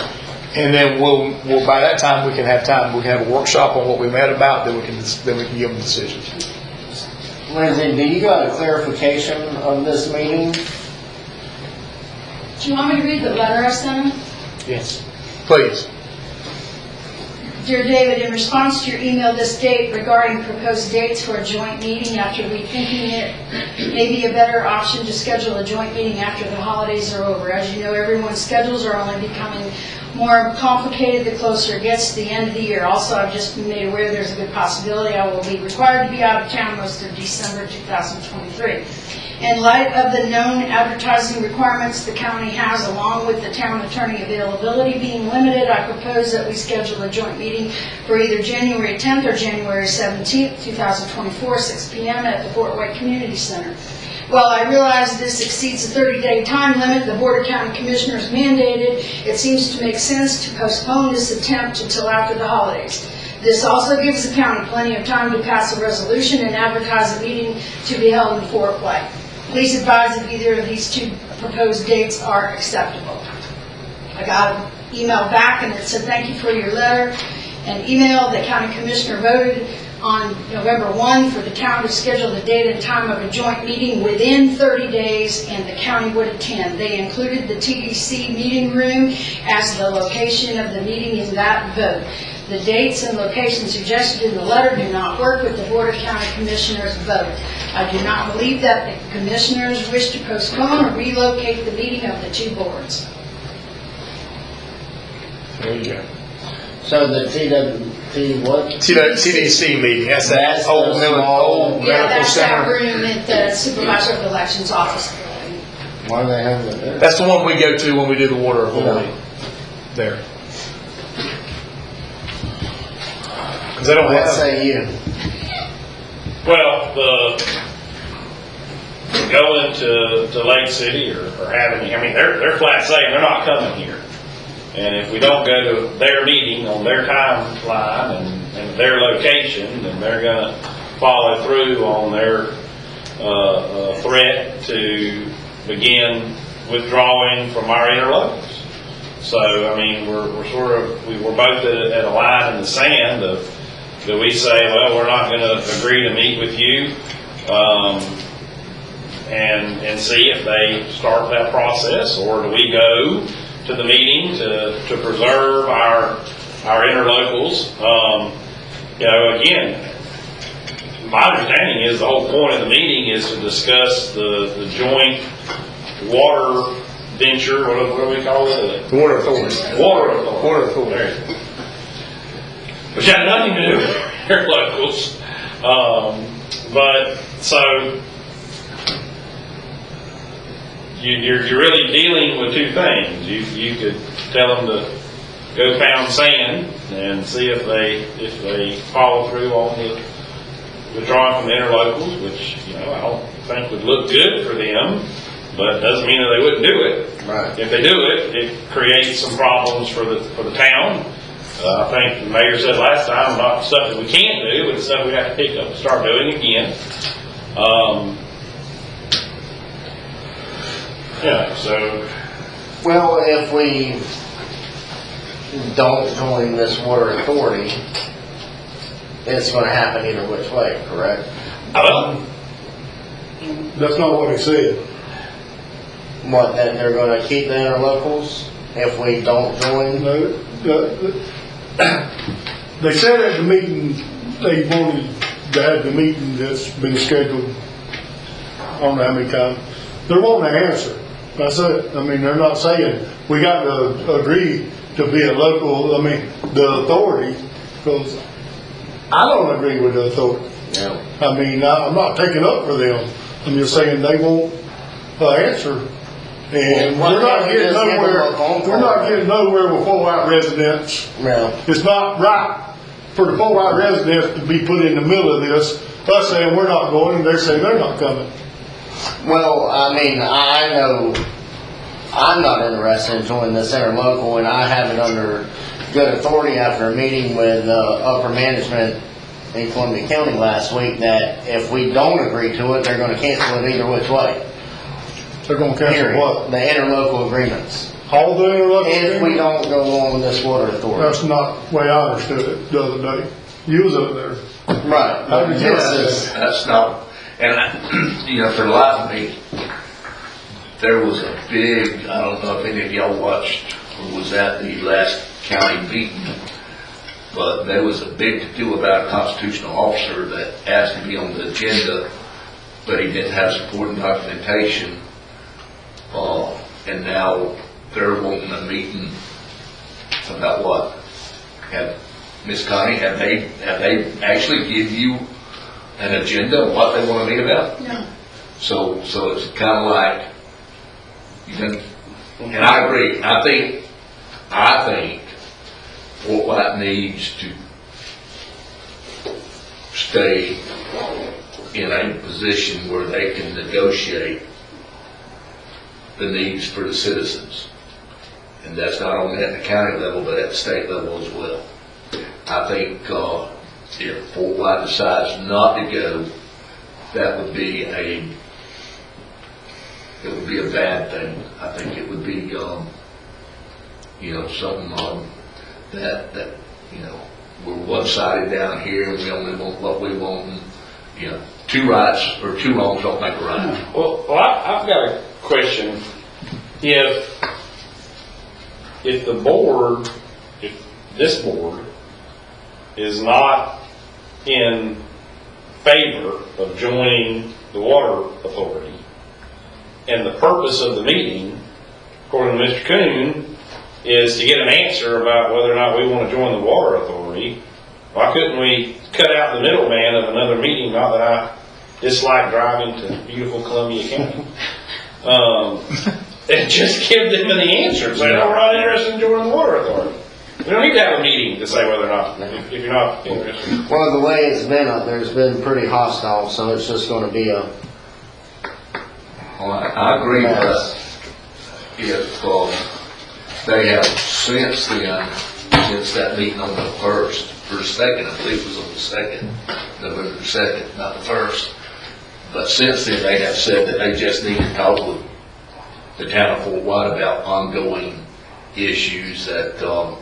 And then we'll by that time, we can have a workshop on what we met about, then we can give them decisions. Lindsay, do you got a clarification of this meeting? Do you want me to read the letter I sent him? Yes. Please. Dear David, in response to your email this date regarding proposed dates for a joint meeting, after rethinking it, may be a better option to schedule a joint meeting after the holidays are over. As you know, everyone's schedules are only becoming more complicated the closer it gets to the end of the year. Also, I've just been made aware there's a good possibility I will be required to be out of town most of December 2023. In light of the known advertising requirements the county has, along with the town attorney availability being limited, I propose that we schedule a joint meeting for either January 10th or January 17th, 2024, 6 p.m. at the Fort White Community Center. While I realize this exceeds the 30-day time limit the Board of County Commissioners mandated, it seems to make sense to postpone this attempt until after the holidays. This also gives the county plenty of time to pass a resolution and advertise a meeting to be held in Fort White. Please advise if either of these two proposed dates are acceptable. I got an email back and it said, thank you for your letter. An email, the county commissioner voted on November 1 for the town to schedule the date and time of a joint meeting within 30 days and the county would attend. They included the TDC meeting room as the location of the meeting in that vote. The dates and locations suggested in the letter do not work with the Board of County Commissioners' vote. I do not believe that the commissioners wish to postpone or relocate the meeting of the two boards. There you go. So the TDC meeting, that's that old medical Yeah, that's that center. room at the Supervisor of Elections office building. Why do they have it there? That's the one we go to when we do the water authority. There. Because they don't What have. say you? Well, going to Lake City or having, I mean, they're flat saying they're not coming here. And if we don't go to their meeting on their timeline and their location, then they're going to follow through on their threat to begin withdrawing from our interlocals. So, I mean, we're both at a line in the sand of, do we say, well, we're not going to agree to meet with you, and see if they start that process, or do we go to the meeting to preserve our interlocals? Again, my understanding is the whole point of the meeting is to discuss the joint water venture, what do we call it? The water authority. Water authority. Water authority. There you go. Which had nothing to do with interlocals. But so you're really dealing with two things. You could tell them to go pound sand and see if they follow through on the withdrawing from the interlocals, which I don't think would look good for them, but doesn't mean that they wouldn't do it. Right. If they do it, it creates some problems for the town. I think the mayor said last time, not stuff that we can't do, but stuff we have to pick up and start doing again. So. Well, if we don't join this water authority, it's going to happen either which way, correct? That's not what he said. What, that they're going to keep the interlocals if we don't join? No, they said at the meeting, they wanted to have the meeting that's been scheduled, I don't know how many times. They're wanting an answer. That's it. I mean, they're not saying, we got to agree to be a local, the authority, because I don't agree with the authority. No. I mean, I'm not taking up for them. I'm just saying they want an answer And Why we're not can't we getting just give them nowhere, a phone call? we're not getting nowhere with Fort residents. Yeah. It's not right for the Fort residents to be put in the middle of this, us saying we're not going, and they're saying they're not coming. Well, I mean, I know I'm not interested in joining this interlocal, and I have it under good authority after a meeting with upper management in Columbia County last week that if we don't agree to it, they're going to cancel it either which way. They're gonna cancel Period. what? The interlocal agreements. All the interlocal If we agreement? don't go along with this water authority. That's not the way I understood it the other day. You was up there. Right. How did you This understand? is- That's not, and I, you know, for the life of me, there was a big, I don't know if any of y'all watched or was at the last county meeting, but there was a big to-do about a constitutional officer that asked to be on the agenda, but he didn't have supporting documentation. And now they're wanting a meeting about what? Have, Ms. Connie, have they actually give you an agenda of what they want to meet about? No. So it's kind of like, you can, and I agree, I think Fort White needs to stay in a position where they can negotiate the needs for the citizens. And that's not only at the county level, but at the state level as well. I think if Fort White decides not to go, that would be a bad thing. I think it would be, something that we're one-sided down here and we only want what we want. And, two rights or two wrongs don't make a right. Well, I've got a question. If the board, if this board is not in favor of joining the water authority, and the purpose of the meeting, according to Mr. Kuhn, is to get an answer about whether or not we want to join the water authority, why couldn't we cut out the middleman of another meeting? Not that I dislike driving to beautiful Columbia County. And just give them the answer. Say, no, we're not interested in joining the water authority. We don't need to have a meeting to say whether or not, if you're not interested. Well, the way it's been up there has been pretty hostile, so it's just going to be a. Well, I agree with that. If they have since then, since that meeting on the first, or second, I believe it was on the second, November the 2nd, not the first. But since then, they have said that they just need to talk with the town of Fort White about ongoing issues that the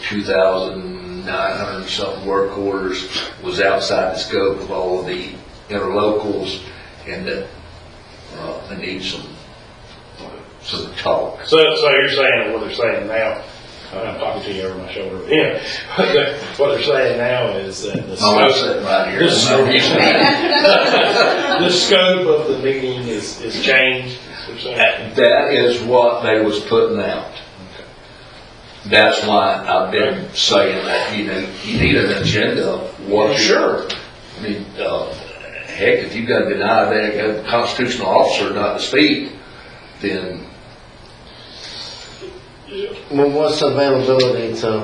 2,900 something work orders was outside the scope of all of the interlocals, and that they need some talk. So you're saying what they're saying now, I'm talking to you over my shoulder, what they're saying now is that the Oh, I'm scope, sitting right here. the scope of the meeting is changed. That is what they was putting out. That's why I've been saying that, you need an agenda. What? Sure. I mean, heck, if you've got to deny that a constitutional officer not to speak, then. Well, what's the availability to?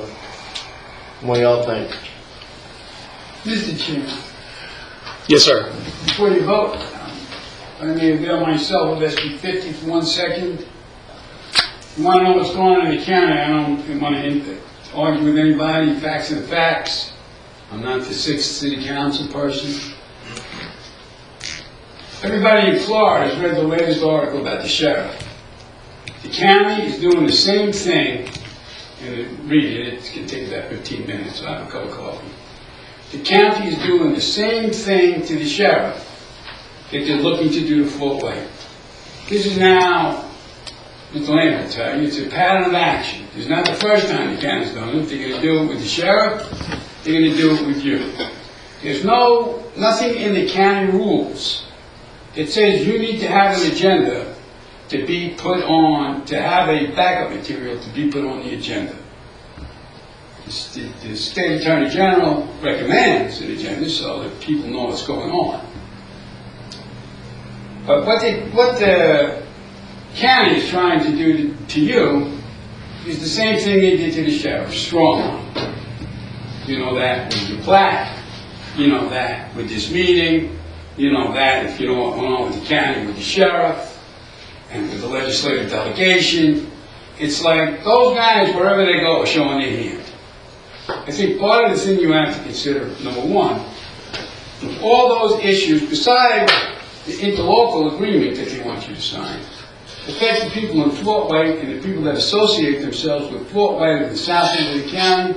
What do y'all think? Mr. Chairman, Yes, sir. before you vote, I may avail myself of SB 50 for 1 second. You want to know what's going on in the county? I don't want to argue with anybody. Facts are facts. I'm not the 6th city council person. Everybody in Florida has read the latest article about the sheriff. The county is doing the same thing, and read it, it can take about 15 minutes, I have a cup of coffee. The county is doing the same thing to the sheriff that they're looking to do to Fort Wayne. This is now, Mr. Lane will tell you, it's a pattern of action. It's not the first time the county's done it. They're going to do it with the sheriff, they're going to do it with you. There's nothing in the county rules that says you need to have an agenda to be put on, to have a backup material to be put on the agenda. The state attorney general recommends an agenda so that people know what's going on. But what the county is trying to do to you is the same thing they did to the sheriff, strong arm. You know that with your plaque, you know that with this meeting, you know that if you know what went on with the county, with the sheriff, and with the legislative delegation. It's like those guys, wherever they go, are showing their hand. I think part of the thing you have to consider, number one, all those issues, besides the interlocal agreement that they want you to sign, affect the people in Fort White and the people that associate themselves with Fort White and the south end of the county,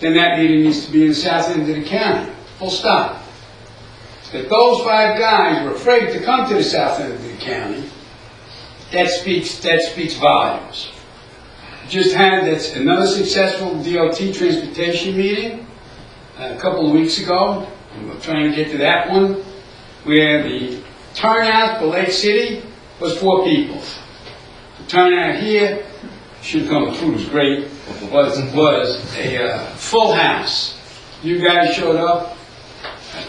then that meeting needs to be in the south end of the county. Full stop. That those 5 guys were afraid to come to the south end of the county, that speaks volumes. Just had another successful DOT transportation meeting a couple of weeks ago. We're trying to get to that one, where the turnout for Lake City was 4 people. The turnout here, should come, the food was great, was a full house. You guys showed up.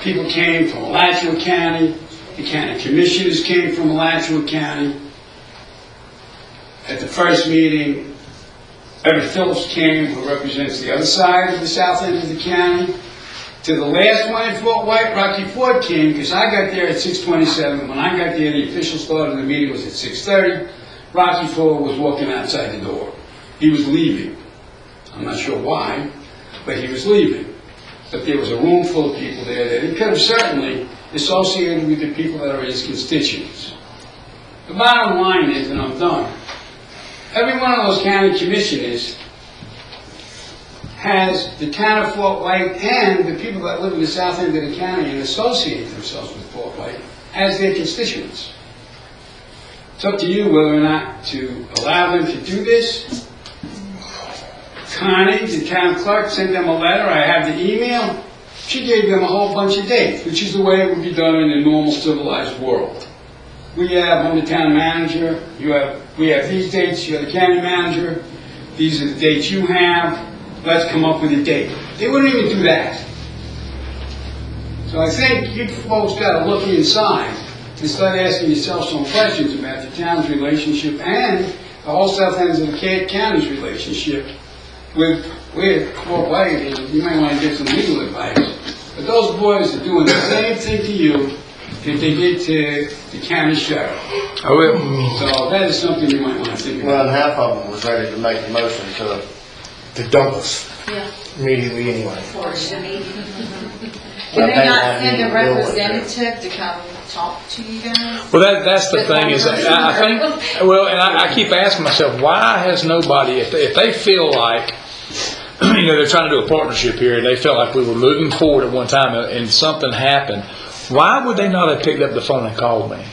People came from Alachua County. The county commissioners came from Alachua County. At the first meeting, Everett Phillips came, who represents the other side of the south end of the county. To the last one in Fort White, Rocky Ford came, because I got there at 6:27. When I got there, the official start of the meeting was at 6:30. Rocky Ford was walking outside the door. He was leaving. I'm not sure why, but he was leaving. But there was a room full of people there that he could have certainly associated with the people that are his constituents. The bottom line is, and I'm done, every one of those county commissioners has the town of Fort White and the people that live in the south end of the county and associate themselves with Fort White as their constituents. It's up to you whether or not to allow them to do this. Connie, the town clerk, sent them a letter. I have the email. She gave them a whole bunch of dates, which is the way it would be done in a normal civilized world. We have, I'm the town manager, we have these dates, you're the county manager, these are the dates you have, let's come up with a date. They wouldn't even do that. So I think you folks got to look inside and start asking yourself some questions about the town's relationship and the whole south ends of the county's relationship with Fort White, and you might want to get some legal advice. But those boys are doing the same thing to you that they did to the county sheriff. I will. So that is something you might want to think about. Well, and half of them was ready to make a motion to dump us Yeah. immediately anyway. Can they not send a representative to come talk to you guys? Well, that's the thing is, I think, well, and I keep asking myself, why has nobody, if they feel like, they're trying to do a partnership here, and they felt like we were moving forward at one time and something happened, why would they not have picked up the phone and called me?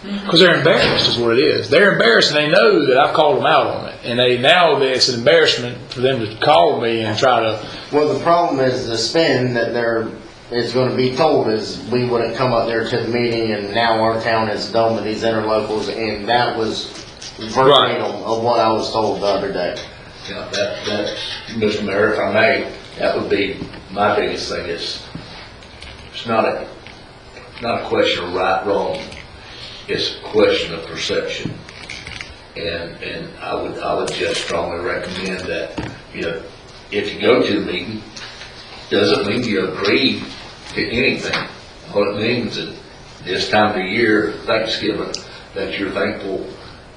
Because they're embarrassed is what it is. They're embarrassed, and they know that I've called them out on it. And they now it's an embarrassment for them to call me and try to... Well, the problem is the spin that is going to be told is we wouldn't come up there to the meeting, and now our town is done with these interlocals, and that was verbatim of what I was told the other day. Yeah, that, Mr. Mayor, if I may, that would be my biggest thing. It's not a question of right, wrong. It's a question of perception. And I would just strongly recommend that, if you go to the meeting, doesn't mean you agree to anything. What it means is this time of year, Thanksgiving, that you're thankful,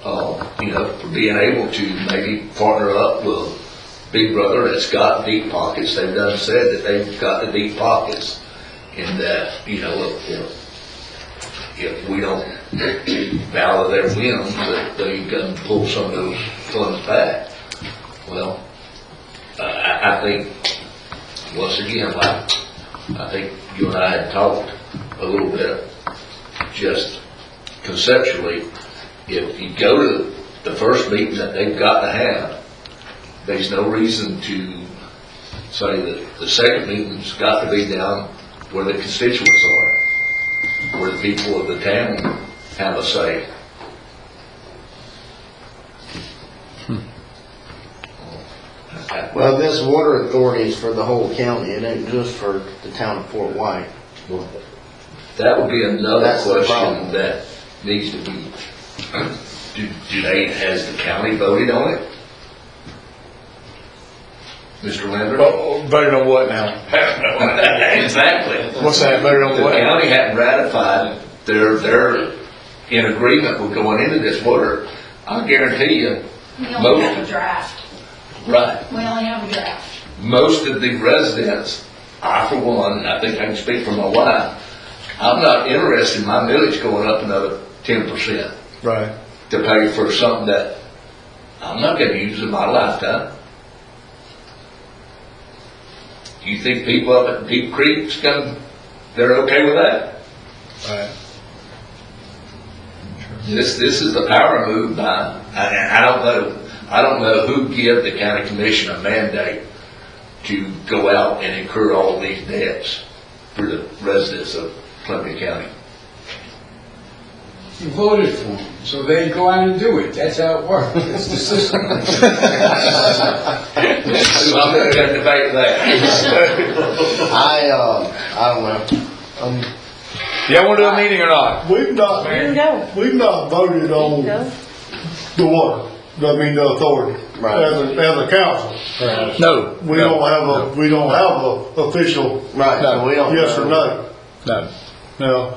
for being able to maybe partner up with Big Brother that's got deep pockets. They've done said that they've got the deep pockets, and that, if we don't bow to their whims, that they can pull some of those funds back. Well, I think, once again, I think you and I had talked a little bit, just conceptually, if you go to the first meeting that they've got to have, there's no reason to say that the second meeting's got to be down where the constituents are, where the people of the town have a say. Well, this water authority is for the whole county. It ain't just for the town of Fort White. That would be another That's the question problem. that needs to be has the county voted on it? Mr. Linder? Voted on what now? Exactly. What's that, voted on The what? county hadn't ratified, they're in agreement with going into this water. I guarantee you, We only have a draft. right, We only have a draft. most of the residents, I for one, and I think I can speak for my wife, I'm not interested in my millage going up another 10% Right. to pay for something that I'm not gonna use in my lifetime. Do you think people up at Deep Creek's they're okay with that? Right. This is a power move by, I don't know who give the county commission a mandate to go out and incur all these debts for the residents of Columbia County. You voted for them, so they go out and do it. That's how it works. It's the system. I'm not gonna debate that. I don't know. Y'all wanna do a meeting or not? We've not voted on the water, I mean, the authority, Right. as a council. No. We don't have a official Right, so we don't. yes or no. No. Now,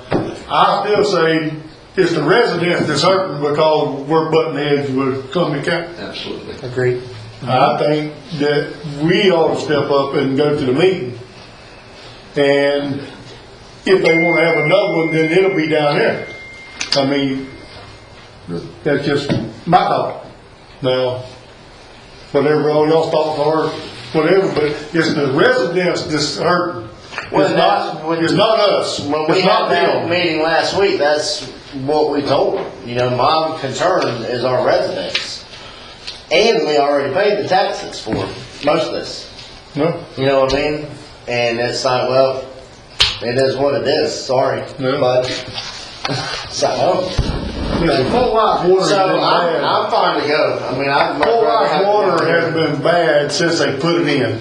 I still say it's the residents that's hurting because we're butting heads with Columbia County. Absolutely. Agreed. I think that we ought to step up and go to the meeting. And if they wanna have another one, then it'll be down there. I mean, that's just my thought. Now, whatever all y'all's thoughts are, whatever, but it's the residents that's hurting. It's not us. When we It's had not that them. meeting last week, that's what we told them. You know, my concern is our residents. And we already paid the taxes for most of this. No? You know what I mean? And it's like, well, it is what it is, sorry. Yeah. But, so, Listen, Fort White water has so been bad. I'm fine to go. I mean, I'd much Fort rather White have it water down has here. been bad since they put it in.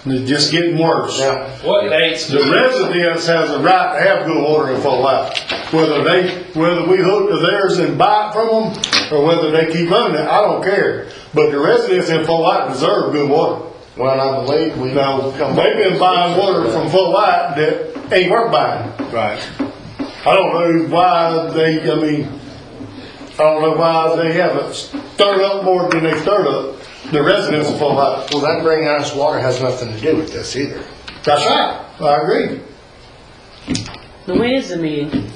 And it's just getting worse. Yeah. What dates? The residents has a right to have good water in Fort White. Whether we hook to theirs and buy it from them, or whether they keep running it, I don't care. But the residents in Fort White deserve good water. Well, I believe we. Now, they've been buying water from Fort White that ain't worth buying. Right. I don't know why they haven't stirred up more than they stirred up the residents of Fort White. Well, that bringing us water has nothing to do with this either. That's right, I agree. When is the meeting?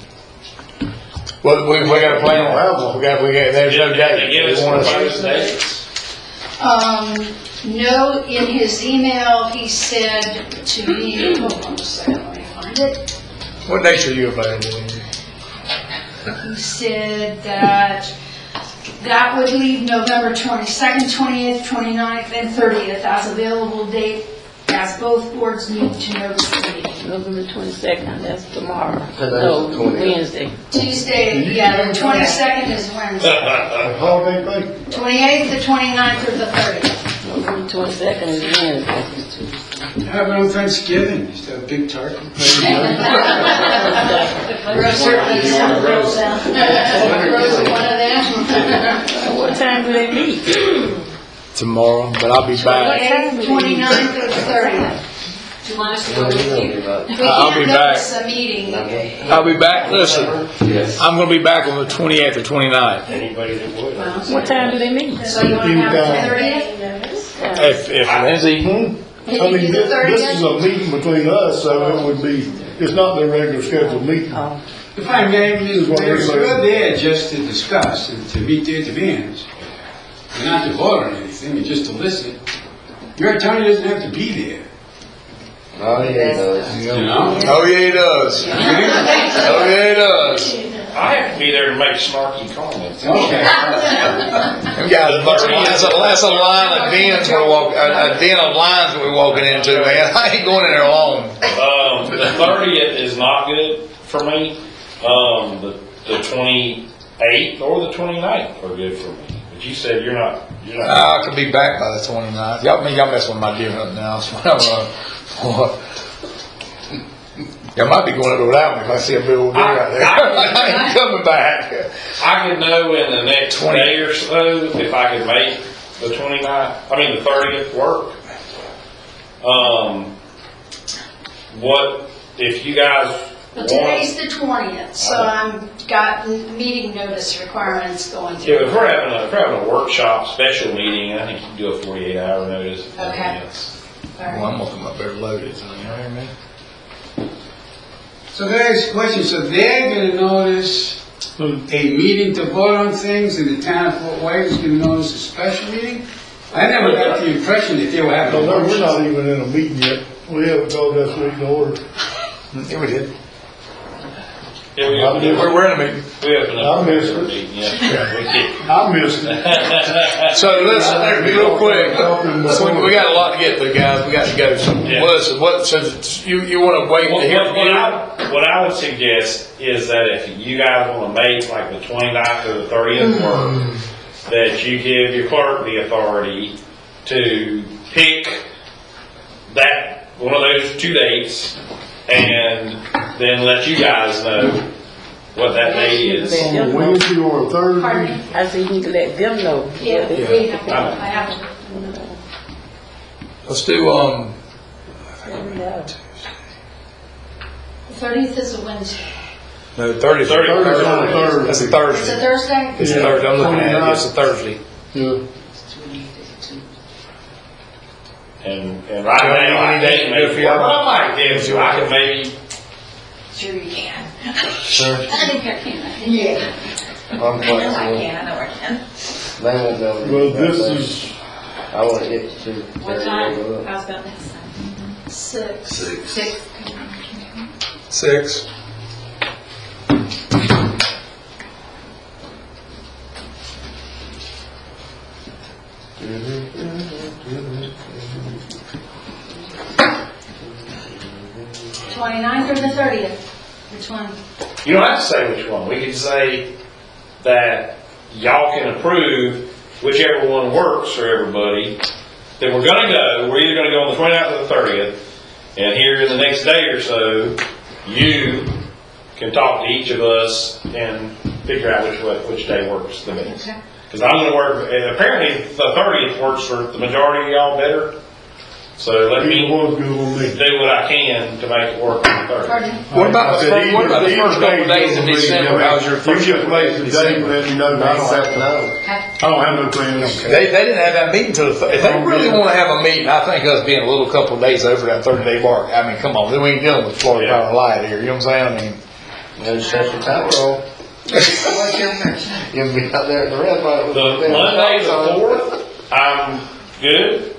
Well, we got a plan. There's no date. Give us We wanna- proposed dates. No, in his email, he said to me, hold on a second, let me find it. What dates are you available? He said that would leave November 22nd, 28th, 29th, and 30th as available date, as both boards need to notice the meeting. November 22nd, that's tomorrow. Today's No, the 20th. Wednesday. Tuesday, yeah, the 22nd is Wednesday. Holiday thing? 28th, the 29th, or the 30th. November 22nd is Wednesday. Have it on Thanksgiving, just a big turkey. Roast turkey, some roast down. Roast one of them. What time do they meet? Tomorrow, but I'll be back. 28th, 29th, or the 30th. Do you want us to go with you? We I'll be can't back. notice a meeting. I'll be back, listen, I'm gonna be back on the 28th or 29th. What time do they meet? So you want to have the 30th? If Lindsay, Can I you mean, do the this is 30th? a meeting between us, so it would be, it's not their regular scheduled meeting. If I may, Is what we're saying. we're there just to discuss and to meet their demands. And not to vote on anything, and just to listen. Your attorney doesn't have to be there, Oh, yeah, those. you know? oh yeah, he does. Oh yeah, he does. I have to be there to make snarky comments. Okay. Them guys, that's a line of dens we're walking, a den of lines we're walking into, man. I ain't going in there alone. The 30th is not good for me. The 28th or the 29th are good for me. But you said you're not. I could be back by the 29th. Y'all messing with my deer hunt now, so I don't know. Y'all might be going up without me if I see a big old deer out there. I ain't coming back. I could know in the next day or so if I could make the 30th work. What, if you guys Well, want, today's the 20th, so I'm got meeting notice requirements going yeah, through. if we're having a workshop, special meeting, I think you can do a 48-hour notice. if nothing Okay. else. All right. Well, I'm looking up there loaded, so you know what I mean? So there's a question, so they're gonna notice a meeting to vote on things, and the town of Fort Wayne is gonna notice a special meeting? I never got the impression that they were having a No, we're workshop. not even in a meeting yet. We haven't called that meeting to order. Yeah, we did. Yeah, we have We're in a meeting. We have I enough. missed it. meeting, yeah. We did. I missed it. So listen, real quick, so we got a lot to get through, guys, we got to go. So, Yeah. well, listen, so you want to wait to hear from you? What I would suggest is that if you guys want to make like the 29th or the 30th work, that you give your clerk the authority to pick one of those 2 dates, and then let you guys know what that day is. On a Wednesday or a Pardon Thursday. me? I said you need to let them know. Yeah, Yeah. I have to. Let's do, Yeah. The 30th is a Wednesday. no, 30th. Thursday's on a Thursday. That's a It's a Thursday. Thursday? It's a Thursday, I'm looking at it, it's a Thursday. Yeah. And right Yeah, now, I you need can't to make do it for work. y'all. Well, I might be able to, I could maybe, Sure you can. Sure. I think I can. Yeah. I'm I know I flexible. can, I know I can. They won't go. Well, this is, I wanna get to. What time? How's about next time? 6. 6. 6. '29th or the 30th? Which one? you don't have to say which one. We can say that y'all can approve whichever one works for everybody, that we're gonna go, we're either gonna go on the 29th or the 30th, and here in the next day or so, you can talk to each of us and figure out which day works the best. Okay. Because I'm gonna work, and apparently the 30th works for the majority of y'all better, so let either me one's good on me. do what I can to make it work on the 30th. Pardon? What about the I said what about the either first couple of days day's in good on me. December? How's your You first just couple of make days in the date, December? let me know. I don't have to know. I don't have no plans. They didn't have that meeting till the, if they really want to have a meeting, I think us being a little couple of days over that 30-day mark, I mean, come on, we ain't dealing with Florida Power and Light here, you know what I'm saying? I mean, Just shut your time roll. You'll be out there at the red light with The Monday, the 4th, I'm good.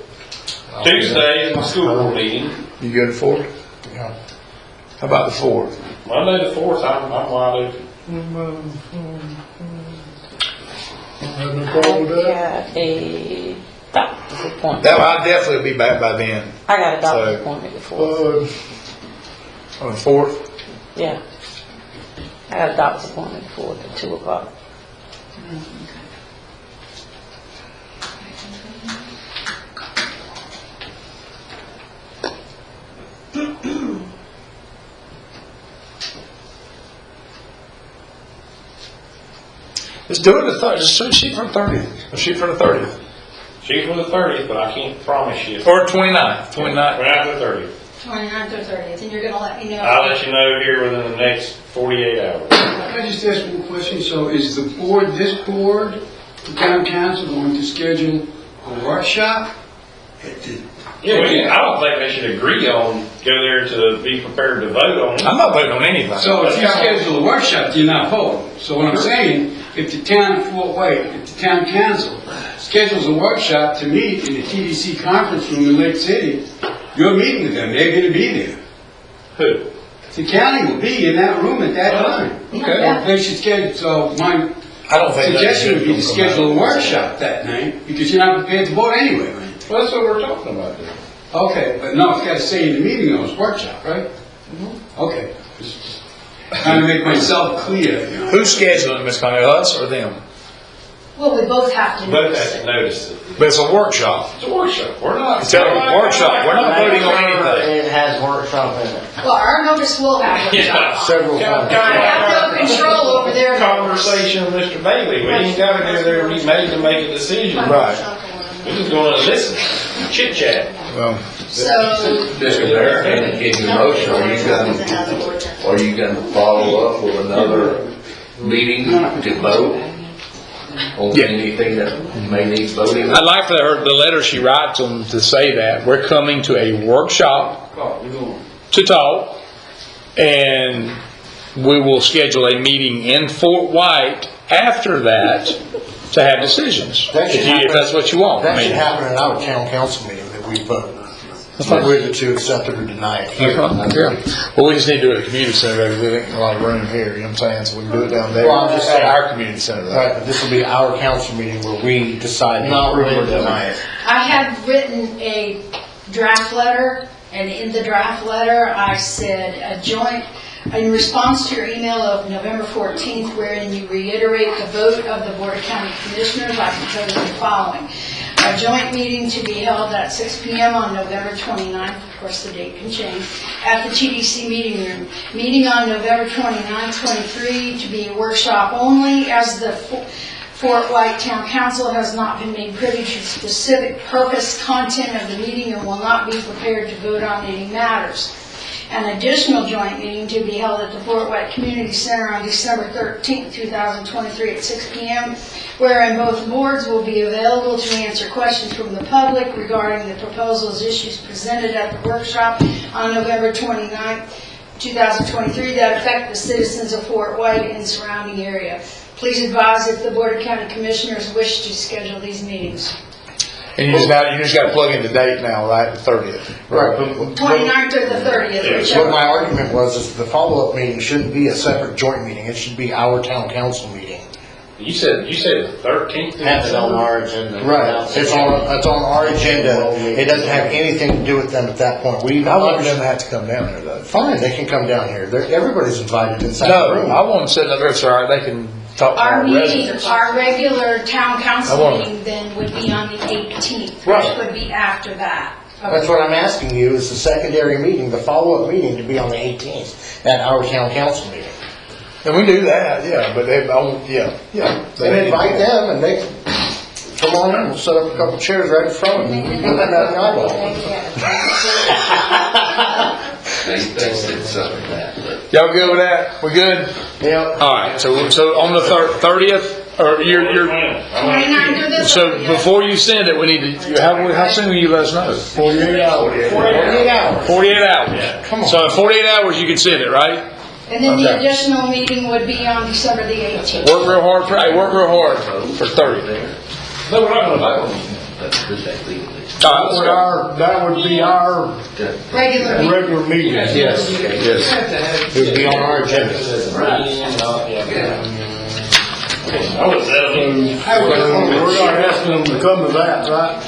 Tuesday is my school board meeting. you good at 4th? Yeah. How about the 4th? Monday, the 4th, I'm wide open. I have no problem with that. Got a doctor's appointment. That, I'll definitely be back by then, I got a doctor's So- appointment before. on the 4th. Yeah. I got a doctor's appointment before at 2 o'clock. Just do it the 30th, just shoot for the 30th, shoot for the 30th. Shoot for the 30th, but I can't promise you. Or 29th, 29th. Right after the 30th. 29th or 30th, and you're gonna let me know? I'll let you know here within the next 48 hours. Can I just ask one question? So is the board, this board, the town council going to schedule a workshop? Yeah, I don't think they should agree on, go there to be prepared to vote on it. I'm not voting on anything. So if you schedule a workshop, you're not voting. So what I'm saying, if the town of Fort Wayne, if the town council schedules a workshop to meet in the TDC conference room in Lake City, you're meeting with them, they're gonna be there. Who? The county will be in that room at that time. Okay. They should schedule, so my I don't think. suggestion would be to schedule a workshop that night, because you're not prepared to vote anyway, right? Well, that's what we're talking about then. Okay, but no, it's got to say in the meeting though, it's workshop, right? Okay. Just trying to make myself clear, you know. Who's scheduling it, Ms. Connell, us or them? Well, we both have to But notice that's it. noticed it. But it's a workshop. It's a workshop. We're not. It's a workshop. We're not voting on anything. It has workshop workshop in it. Well, our notice will have workshop. Several Kind times. of- I have no control over their notice. Conversation with Mr. Bailey, we ain't gotta go there and be made to make a decision. Right. We just gonna listen, chit chat. Well, So, Mr. Mayor, in your motion, are you gonna follow up with another meeting to vote on Yeah. anything that may need voting? I'd like for her, the letter she writes them to say that we're coming to a workshop to talk, and we will schedule a meeting in Fort White after that to have decisions. That should If that's what you want. I That should mean, happen in our town council meeting that we vote. Whether to accept it or deny it here. yeah. Well, we just need to do it at the community center, because there ain't a lot of room here, you know what I'm saying? So we can do it down there. Well, I'm just At saying- our community center. though. Right, but this will be our council meeting where we decide Not to really approve or deny it. I have written a draft letter, and in the draft letter, I said a joint, in response to your email of November 14th, wherein you reiterate the vote of the Board of County Commissioners, I propose the following. A joint meeting to be held at 6 PM on November 29th, of course, the date can change, at the TDC meeting room. Meeting on November 29th, 23, to be a workshop only, as the Fort White Town Council has not been made privy to the specific purpose, content of the meeting, and will not be prepared to vote on any matters. An additional joint meeting to be held at the Fort White Community Center on December 13th, 2023 at 6 PM, wherein both boards will be available to answer questions from the public regarding the proposals, issues presented at the workshop on November 29th, 2023 that affect the citizens of Fort White and surrounding area. Please advise if the Board of County Commissioners wish to schedule these meetings. And you just got to plug in the date now, right, the 30th. Right, 29th or the 30th, What whichever. my argument was is the follow-up meeting shouldn't be a separate joint meeting. It should be our town council meeting. You said the 13th? That's on our agenda. Right, it's on our agenda. It doesn't have anything to do with them at that point. I want them to have to come down there, though. Fine, they can come down here. Everybody's invited inside the No, room. I want them sitting up there, so all right, they can talk to Our our meeting, residents. our regular town I council want it. meeting then would be on the 18th, which Right. would be after that. That's what I'm asking you, is the secondary meeting, the follow-up meeting to be on the 18th at our town council meeting. And we do that, yeah, but they, yeah. And invite them, and they can come on in, we'll set up a couple chairs right in front of them. Put them out in the eyeball. They said something like that, but Y'all good with that? We good? Yep. All right, so on the 30th, or you're, 29th or the 30th. so before you send it, we need to, how soon will you let us know? 48 hours. 48 hours. 48 hours. Come on. So in 48 hours, you can send it, right? And then the Okay. additional meeting would be on December the 18th. Work real hard for 30. No, we're not gonna vote on it. that's good, that legally. All right, let's go. that would be our Regular meeting. regular meeting. Yes, yes. It would be on our agenda. I was So, we're not asking them to come to that, right?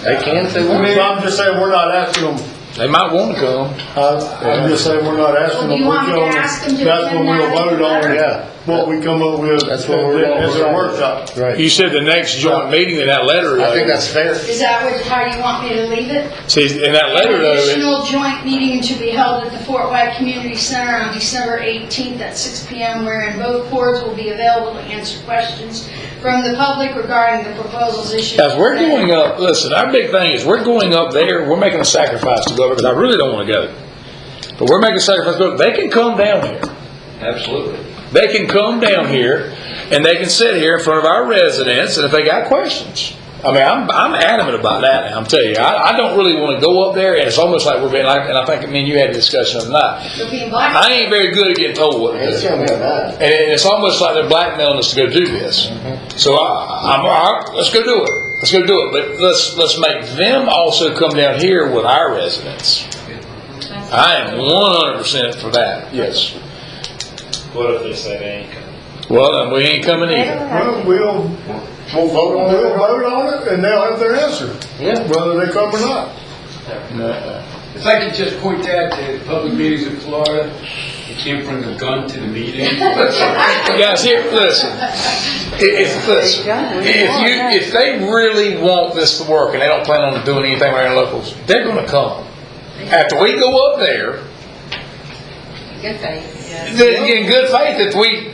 They can if they I want. mean, I'm just saying, we're not asking them, They might want to come. I'm just saying, we're not asking Well, them. do you want me to We're telling ask them to That's when attend we'll that vote on, letter? what we come up with That's what we're gonna as a decide. workshop. Right. You said the next joint meeting in that letter, I think though. that's fair. Is that how you want me to leave it? See, in that letter, An though, additional joint meeting to be held at the Fort White Community Center on December 18th at 6 PM, wherein both boards will be available to answer questions from the public regarding the proposals issued. as we're going up, listen, our big thing is we're going up there, we're making a sacrifice to go over, because I really don't want to go. But we're making a sacrifice to go. They can come down here. Absolutely. They can come down here, and they can sit here in front of our residents, and if they got questions. I mean, I'm adamant about that now, I'm telling you. I don't really want to go up there, and it's almost like we're being like, and I think, me and you had a discussion on that. You're being black. I ain't very good at getting told what to It's do. gonna be bad. And it's almost like they're blackmailing us to go do this. So I'm all right, let's go do it. Let's go do it. But let's make them also come down here with our residents. I am 100% for that, yes. What if they say they ain't coming? Well, then we ain't coming either. We'll vote on we'll it. vote on it, and they'll have their answer, Yeah. whether they come or not. If I could just point out that public meetings in Florida, you can't bring a gun to the meeting. Guys, here, listen. If they really want this to work and they don't plan on doing anything around locals, they're going to come. after we go up there, Good faith, yes. in good faith,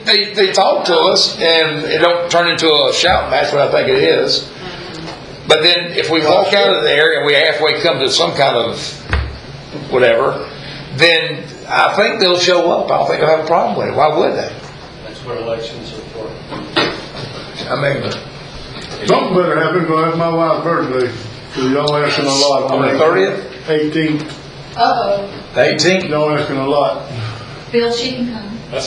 if they talk to us and it don't turn into a shout match, what I think it is. But then if we walk out of there and we halfway come to some kind of whatever, then I think they'll show up. I don't think they'll have a problem with it. Why would they? That's what elections are for. I mean, Something better happen, because that's my wife's birthday, so y'all asking a lot. on the 30th, 18th, Uh-oh. the 18th. y'all asking a lot. Bill, she can come. Is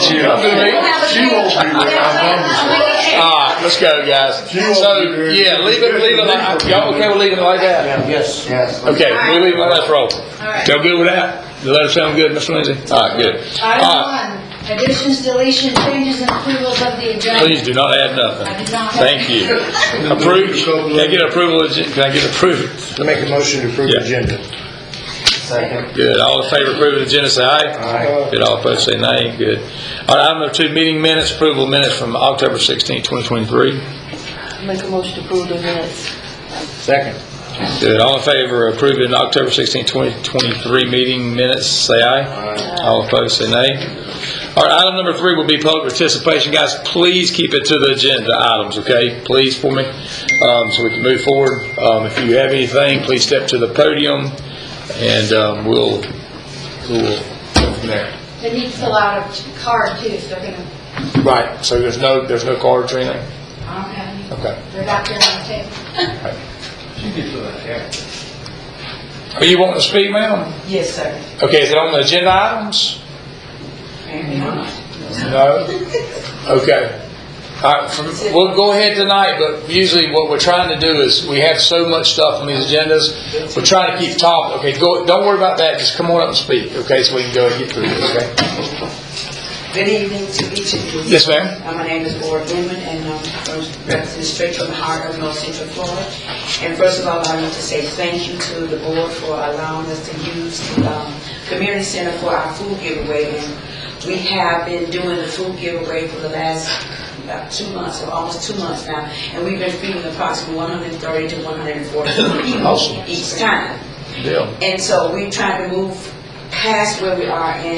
she up to me? She won't be there, I promise you. All right, let's go, guys. So, yeah, leave it like, y'all okay with leaving it like that? Yes. Okay, we'll leave it like that for all. right. Y'all good with that? Does that sound good, Mr. Lindsay? All right, good. All right, Item 1, additions, deletions, changes, and approvals of the agenda. please do not add nothing. I did not have- Thank you. Approve, can I get approval, can I get approval? To make a motion to approve Yeah. the agenda. Second. Good, all in favor of approving the agenda, say aye. Aye. Good, all opposed, say nay. Good. All right, item number 2, meeting minutes, approval of minutes from October 16, 2023. Make a motion to approve the minutes. Second. Good, all in favor of approving October 16, 2023 meeting minutes, say aye. Aye. All opposed, say nay. All right, item number 3 will be public participation. Guys, please keep it to the agenda items, okay? Please for me, so we can move forward. If you have anything, please step to the podium, and we'll go from there. They need to fill out a card too, if they're gonna, Right, so there's no cards or anything? I don't have any. Okay. They're out there on the table. You can do that, yeah. Are you wanting to speak, ma'am? Yes, sir. Okay, is it on the agenda items? No? Okay. All right, we'll go ahead tonight, but usually what we're trying to do is, we have so much stuff on these agendas, we're trying to keep top. Okay, don't worry about that, just come on up and speak, okay, so we can go and get through this, okay? Good evening to each of you. Yes, ma'am. My name is Laura Newman, and I'm representing straight from the heart of North Central Florida. And first of all, I want to say thank you to the board for allowing us to use the community center for our food giveaway. And we have been doing the food giveaway for the last about 2 months, or almost 2 months now, and we've been feeding approximately 130 to 140 people Awesome. each time. Deal. And so we're trying to move past where we are, and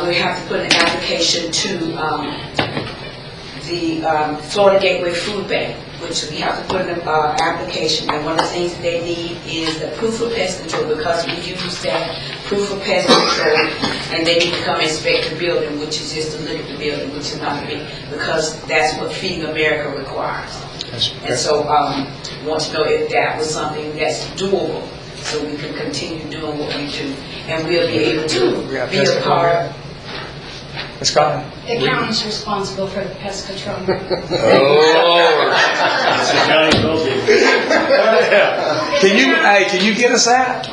we have to put an application to the Florida Gateway Food Bank, which we have to put in an application. And one of the things that they need is the proof of pest control, because we use that proof of pest control, and they need to come inspect the building, which is just to look at the building, which is not big, because that's what Feeding America requires. And so want to know if that was something that's doable, so we can continue doing what we do, and we'll be able to be a part. Ms. Conley? The county's responsible for the pest control. Can you get us that?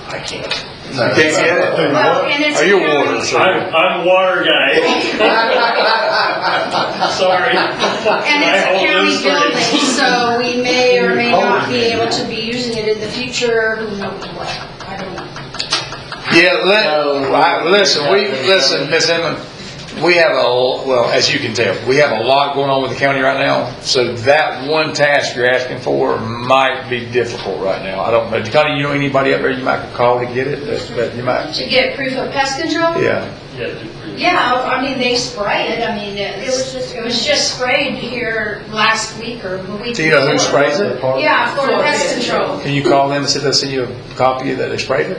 I can't. You can't get it? Well, and it's Are you a county- water, sir? I'm a water guy. Sorry. And it's a county building, so we may or may not be able to be using it in the future, who knows what, I don't know. Yeah, listen, Ms. Inman, we have as you can tell, we have a lot going on with the county right now, so that one task you're asking for might be difficult right now. I don't know. Connie, you know anybody up there you might call to get it? That you might? To get proof of pest control? Yeah. Yeah, I mean, they spray it, I mean, it was just sprayed here last week or the week Do you know who before. sprays it? Yeah, for pest control. Can you call them and say they'll send you a copy that they sprayed it?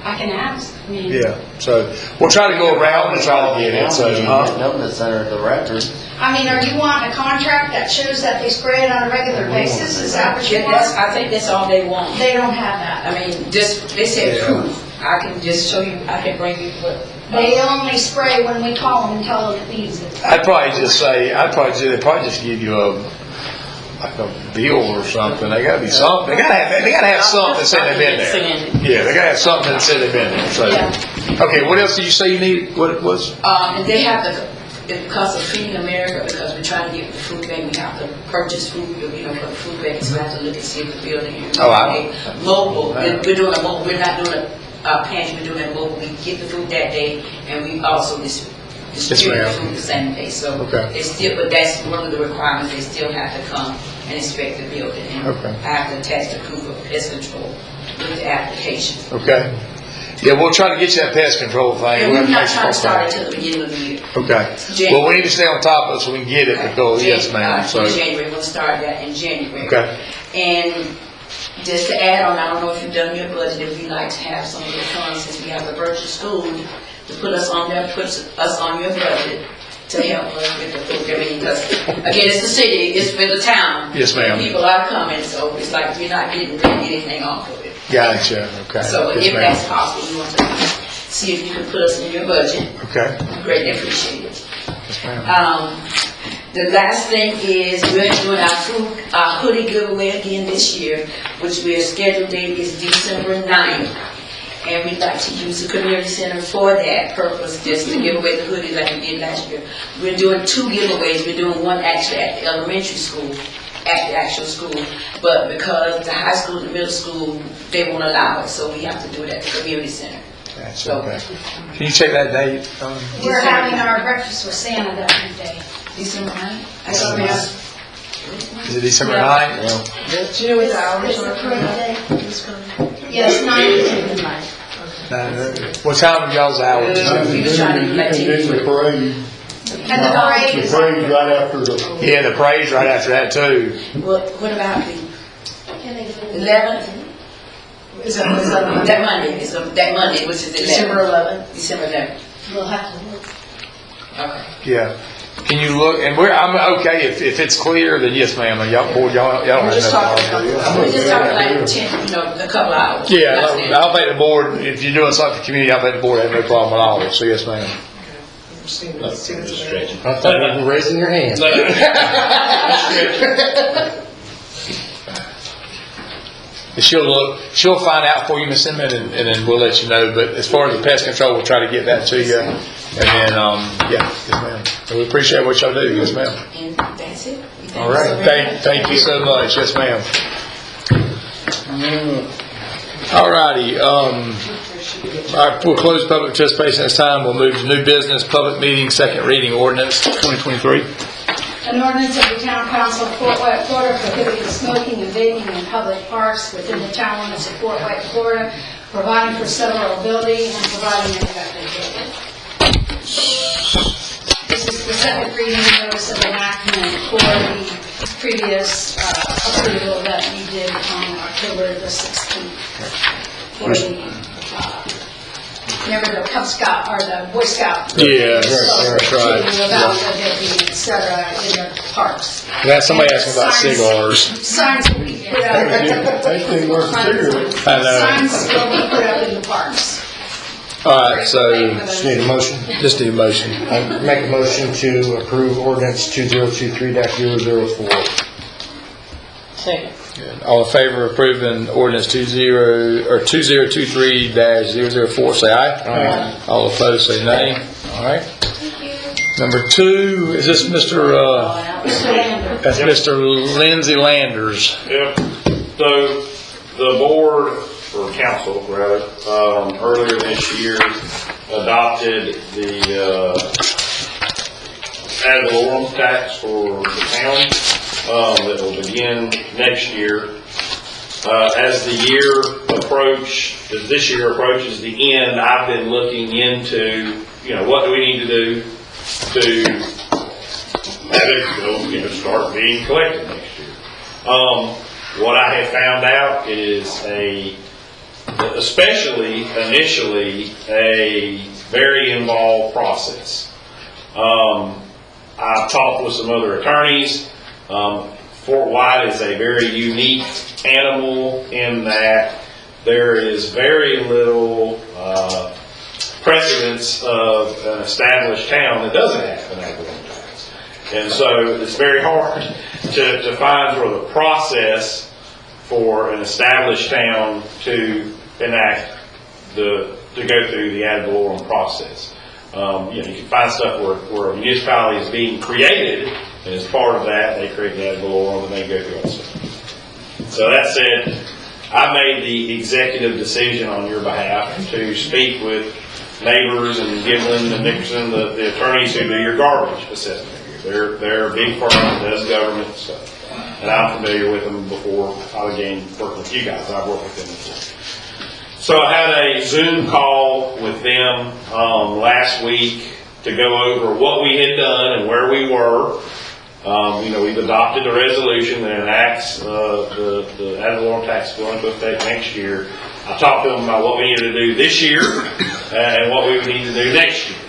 I can ask, I mean. Yeah, so we'll try to go around and try to get it, so, Development Center, the record. I mean, are you wanting a contract that shows that they spray it on a regular basis? Is that what you want? I think that's all they want. They don't have that. I mean, just, they said proof. I can just show you, I can bring you what. They only spray when we call them and tell them it needs it. they'd probably just give you like a bill or something. They gotta be something. They gotta have something that said they've been there. Yeah, they gotta have something that said they've been there. So, okay, what else did you say you need? What it was? And they have to, because of Feeding America, because we're trying to get the food bank, we have to purchase food, for the food bank, so we have to look and see if the building is. Mobile, we're doing a mobile, we're not doing a pantry, we're doing a mobile, we get the food that day, and we also distribute the food the same day, so. Okay. They still, but that's one of the requirements, they still have to come and inspect the building. And Okay. I have to attach the proof of pest control with the application. Okay. Yeah, we'll try to get you that pest control thing. And We'll we're not make trying to some start calls. until the beginning of the year. Okay. January. Well, we need to stay on top of it so we can get it because, yes, ma'am, so. January, we'll start that in January. Okay. And just to add on, I don't know if you've done your budget, if you'd like to have some of the funds, since we have the virtual school, to put us on there, put us on your budget to help us with the food. I mean, because, again, it's the city, it's for the town. Yes, ma'am. People are coming, so it's like you're not getting really anything off of it. Gotcha, okay. So Yes, if ma'am. that's possible, you want to see if you can put us in your budget, Okay. greatly appreciate it. Yes, ma'am. The last thing is we're doing our hoodie giveaway again this year, which we are scheduled date is December 9th. And we'd like to use the community center for that purpose, just to give away the hoodies like we did last year. We're doing 2 giveaways. We're doing one actually at the elementary school, at the actual school. But because the high school and the middle school, they won't allow it, so we have to do it at the community center. Gotcha, okay. Can you check that date? We're having our breakfast with Santa that day. December 9th? I thought we had. Is it December 9th? Do you know what the hours are? Yes, 9. What time are y'all's hours? We was trying to let you. Then the parade, And the parade the is parade's right after the, Yeah, the parade's right after that too. What about the 11th? That Monday, which is the 11th. December 11th. December 11th. We'll have to look. Okay. Yeah. Can you look, and I'm okay, if it's clear, then yes, ma'am, and y'all don't have just no talking problem. We just talked like 10, a couple hours. Yeah, That's it. I'll make the board, if you're doing something for the community, I'll make the board have no problem at all, so yes, ma'am. I thought you were raising your hand. She'll find out for you, Miss Emmett, and then we'll let you know, but as far as the pest control, we'll try to get that to you, and then, yeah, yes, ma'am. And we appreciate what y'all do, yes, ma'am. And that's it. All right, thank you so much, yes, ma'am. All righty, all right, we'll close public participation this time. We'll move to new business, public meeting, second reading ordinance 2023. An ordinance of the Town Council of Fort White, Florida, prohibiting smoking and vaping in public parks within the town limits of Fort White, Florida, providing for severability and providing an effective date. This is the second reading notice of enactment for the previous approval that we did on October the 16th. For the, remember the Cub Scout, or the Boy Scout? Yeah, that's right. About the vaping, et cetera, in the parks. Yeah, somebody asked me about cigars. Signs will be put up. they think worse than cigarettes. I know. Signs will be put up in the parks. All right, so Just need a motion. just need a motion. I make a motion to approve ordinance 2023-004. Second. Good. All in favor of approving ordinance 2023-004, say aye. Aye. All opposed, say nay. All right. Number 2, is this Mr. That's Mr. Lindsay Landers. Yep. So the board, or council rather, earlier this year adopted the ad valorem tax for the town that will begin next year. As the year as this year approaches the end, I've been looking into, what do we need to do to have it start being collected next year. What I have found out is especially initially, a very involved process. I've talked with some other attorneys. Fort White is a very unique animal in that there is very little precedence of an established town that doesn't have an ad valorem tax. And so it's very hard to find sort of the process for an established town to enact to go through the ad valorem process. You can find stuff where a municipality is being created, and as part of that, they create the ad valorem and they go through all that stuff. So that said, I made the executive decision on your behalf to speak with Neighbors and Giblin and Nickerson, the attorneys who do your garbage assessment here. They're a big firm that does government stuff. and I'm familiar with them before I began working with you guys. I've worked with them before. So I had a Zoom call with them last week to go over what we had done and where we were. We've adopted the resolution that enacts the ad valorem tax going into effect next year. I talked to them about what we needed to do this year and what we would need to do next year.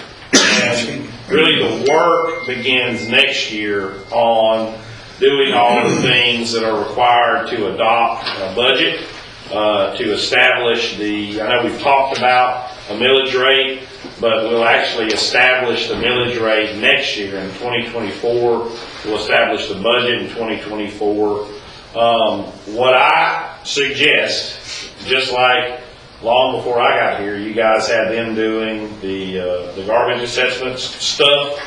And really the work begins next year on doing all the things that are required to adopt a budget, to establish I know we've talked about a millage rate, but we'll actually establish the millage rate next year in 2024. We'll establish the budget in 2024. What I suggest, just like long before I got here, you guys had them doing the garbage assessment stuff,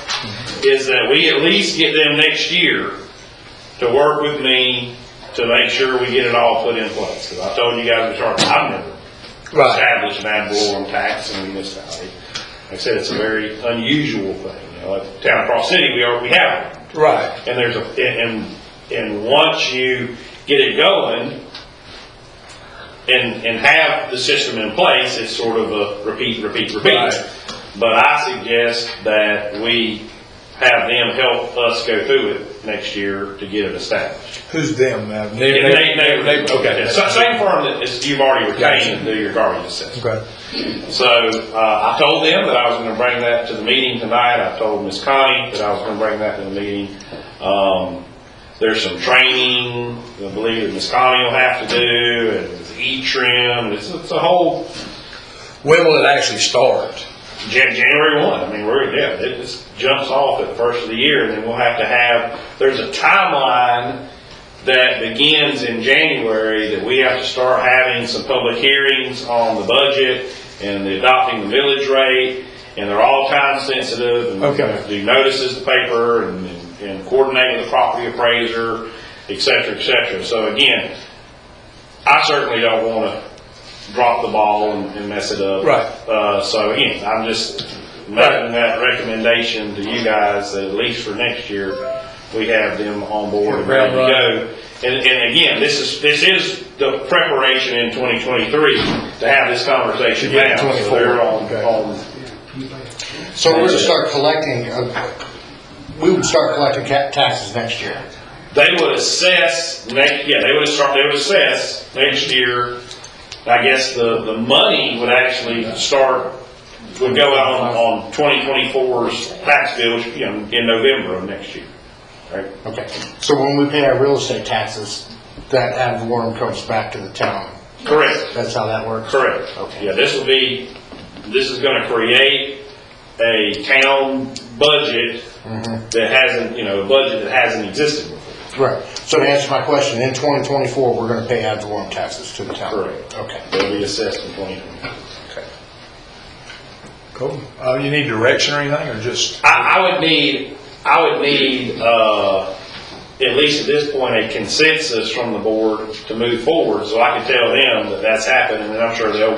is that we at least get them next year to work with me to make sure we get it all put in place. Because I told you guys I've never established an ad valorem tax in a municipality. Like I said, it's a very unusual thing. At Town of Cross City, we have it. Right. And there's and once you get it going and have the system in place, it's sort of a repeat. Right. But I suggest that we have them help us go through it next year to get it established. Who's them? Okay. Same firm that you've already retained to do your garbage assessment. Okay. So I told them that I was going to bring that to the meeting tonight. I told Ms. Connie that I was going to bring that to the meeting. There's some training, I believe, that Ms. Connie will have to do, and it's E-Trim. It's a whole. When will it actually start? January 1. I mean, it just jumps off at the first of the year, and then we'll have to there's a timeline that begins in January that we have to start having some public hearings on the budget and adopting the millage rate, and they're all time sensitive, and we have to do notices to paper and coordinate with the property appraiser, et cetera, et cetera. So again, I certainly don't want to drop the ball and mess it up. Right. So again, I'm just making that recommendation to you guys that at least for next year, we have them on board and ready to go. And again, this is the preparation in 2023 to have this conversation now. So they're on. So we're gonna start collecting, we would start collecting taxes next year. They would assess they would assess next year. I guess the money would actually would go out on 2024's tax bills, in November of next year. Right? Okay. So when we pay our real estate taxes, that ad valorem comes back to the town. Correct. That's how that works? Correct. Okay. Yeah, this is going to create a town budget that hasn't, a budget that hasn't existed before. Right. So to answer my question, in 2024, we're going to pay ad valorem taxes to the town? Correct. Okay. They'll be assessed in 2024. Okay. Cool. You need direction or anything, or just? I would need, at least at this point, a consensus from the board to move forward, so I can tell them that that's happened, and then I'm sure they'll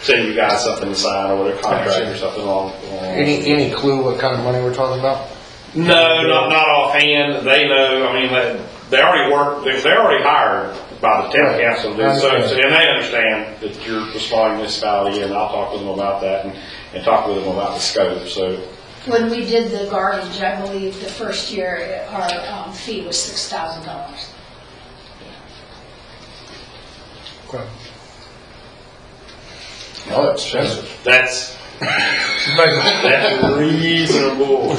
send you guys something to sign or whatever, contract or something along. Any clue what kind of money we're talking about? No, not offhand. They know. I mean, they already work. They're already hired by the town council, and they understand that you're a small municipality, and I'll talk with them about that and talk with them about the scope. So. When we did the garbage, I believe the first year our fee was $6,000. Okay. Oh, that's expensive. That's reasonable.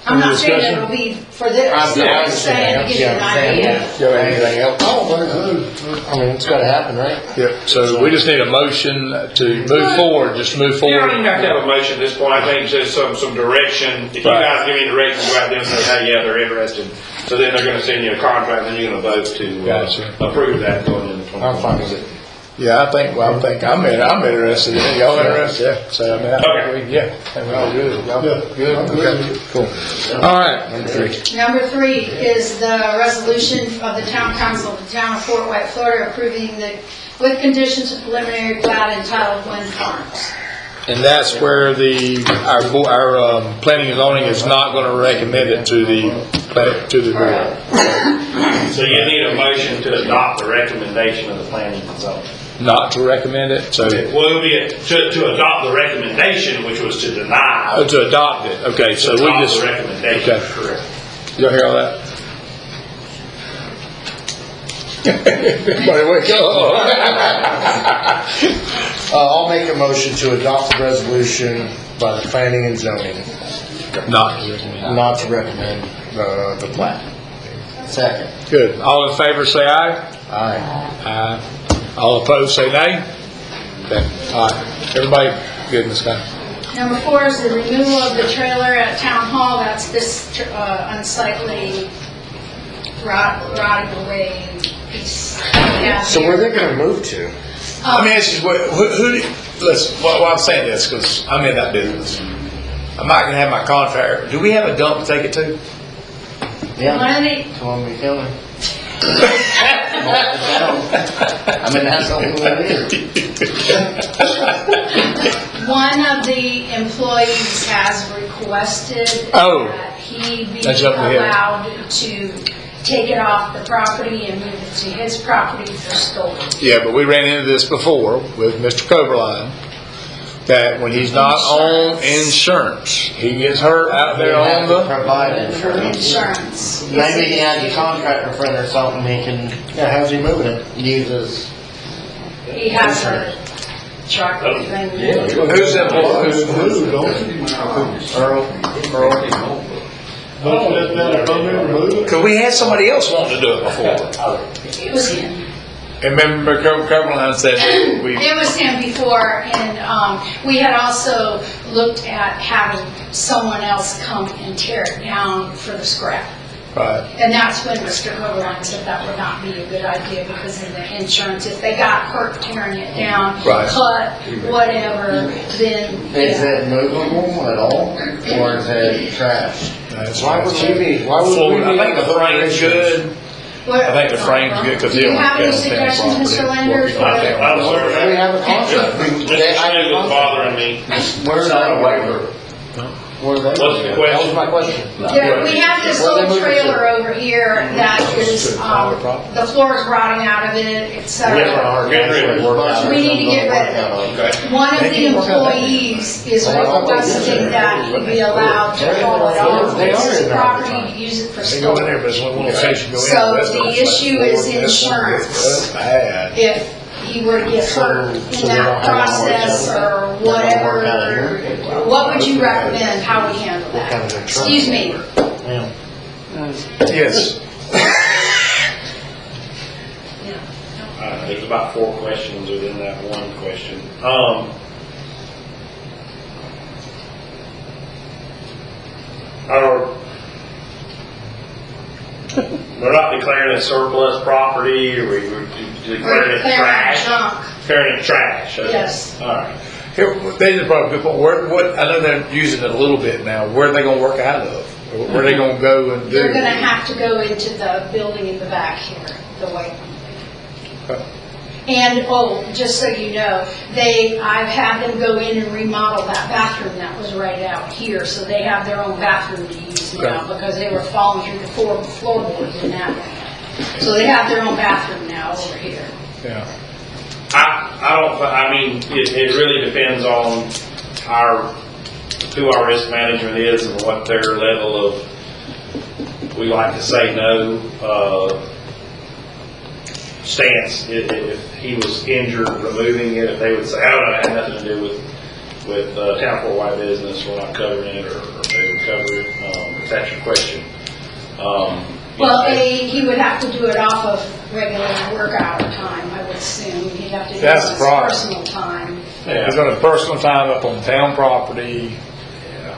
I'm not saying that it'll be for this. I'm just saying to give you an idea. Anything else? I mean, it's got to happen, right? Yep. So we just need a motion to move forward. Just move You forward. don't even have to have a motion at this point. I think just some direction. If you guys give me direction, go out there and say, hey, yeah, they're interested. So then they're going to send you a contract, and you're going to vote to approve that going into 2020. I'm fine with it. Yeah, I think I'm interested in it. Y'all interested? Yeah. So I mean, we're all good. Y'all good? Okay. Cool. All right. Number 3 is the resolution of the Town Council of the Town of Fort White, Florida, approving with conditions of preliminary plat entitled Wind Farms. And that's where our planning and zoning is not gonna recommend it to the board. So you need a motion to adopt the recommendation of the planning and zoning. Not to recommend it, so, Well, it would be to adopt the recommendation, which was to deny. oh, to adopt it, okay, so we Adopt just, the recommendation, okay. correct. Y'all hear all that? Everybody wake up. I'll make a motion to adopt the resolution by the planning and zoning, Not to recommend. not to recommend the plat. Second. Good, all in favor say aye. Aye. Aye. All opposed say nay. Okay, all right, everybody good in this guy? Number 4 is the removal of the trailer at Town Hall. That's this unsightly, rotting away piece. Yeah, So where are they gonna move to? Let me ask you, listen, why I'm saying this, because I'm in that business. I'm not gonna have my contractor, do we have a dump to take it to? Yeah. One of the, Columbia County. I mean, that's only what it is. one of the employees has requested that he be That's up to him. allowed to take it off the property and move it to his property for storage. Yeah, but we ran into this before with Mr. Coberline, that when he's not on insurance, he gets hurt out there You have on to the, provide insurance. Insurance. Maybe he has a contractor friend or something, he can, Yeah, how's he moving it? use his. He has a truck thing. who's that boy? Earl. Don't let that come in and move it. Because we had somebody else wanting to do it before. It was him. And remember Coberline said that we, It was him before, and we had also looked at having someone else come and tear it down for the scrap. right, And that's when Mr. Coberline said that would not be a good idea because of the insurance. If they got hurt tearing it down, Right. cut, whatever, then, Is yeah. it movable at all, or is it trashed? that's Why would we be, why would we Full- be? I think the frame's good. I think the frame's good because Do you he'll have any downtown suggestions, Mr. property. Landers? I'm sorry. We have a contract. This issue was bothering me. Where's that waiver? What's the That was question? my question. Yeah, we have this Where they old moving to? trailer over here that is, the floor is rotting out of it, et cetera. Get rid of it. We need to get rid of it. One of the employees is requesting that he be allowed to haul it off his property to use it for They go in there, storage. but it's one little section go in. So rest of the it's issue like is floor, this one, insurance. that's bad. If he were to get hurt in that process or whatever, what would you recommend, how we handle that? Excuse me. Yes. There's about 4 questions within that one question. We're not declaring it surplus property, or we're declaring it Clearing trash? junk. Declaring it trash, okay. Yes. All right. Here, they just brought up a good point. I know they're using it a little bit now. Where are they gonna work out of? Where are they gonna go and do? They're gonna have to go into the building in the back here, the white one. And, just so you know, I've had them go in and remodel that bathroom that was right out here, so they have their own bathroom to use now, because they were falling through the floorboards in that one. So they have their own bathroom now over here. Yeah. I mean, it really depends on who our risk management is and what their level of, we like to say no, stance. If he was injured, removing it, if they would say, oh, no, it had nothing to do with Town Fort White business, we're not covering it, or if they would cover it, if that's your question. Well, he would have to do it off of regular work hour time, I would assume. He'd have to do it That's on the his problem. personal time. Yeah. He's gonna have personal time up on town property. Yeah.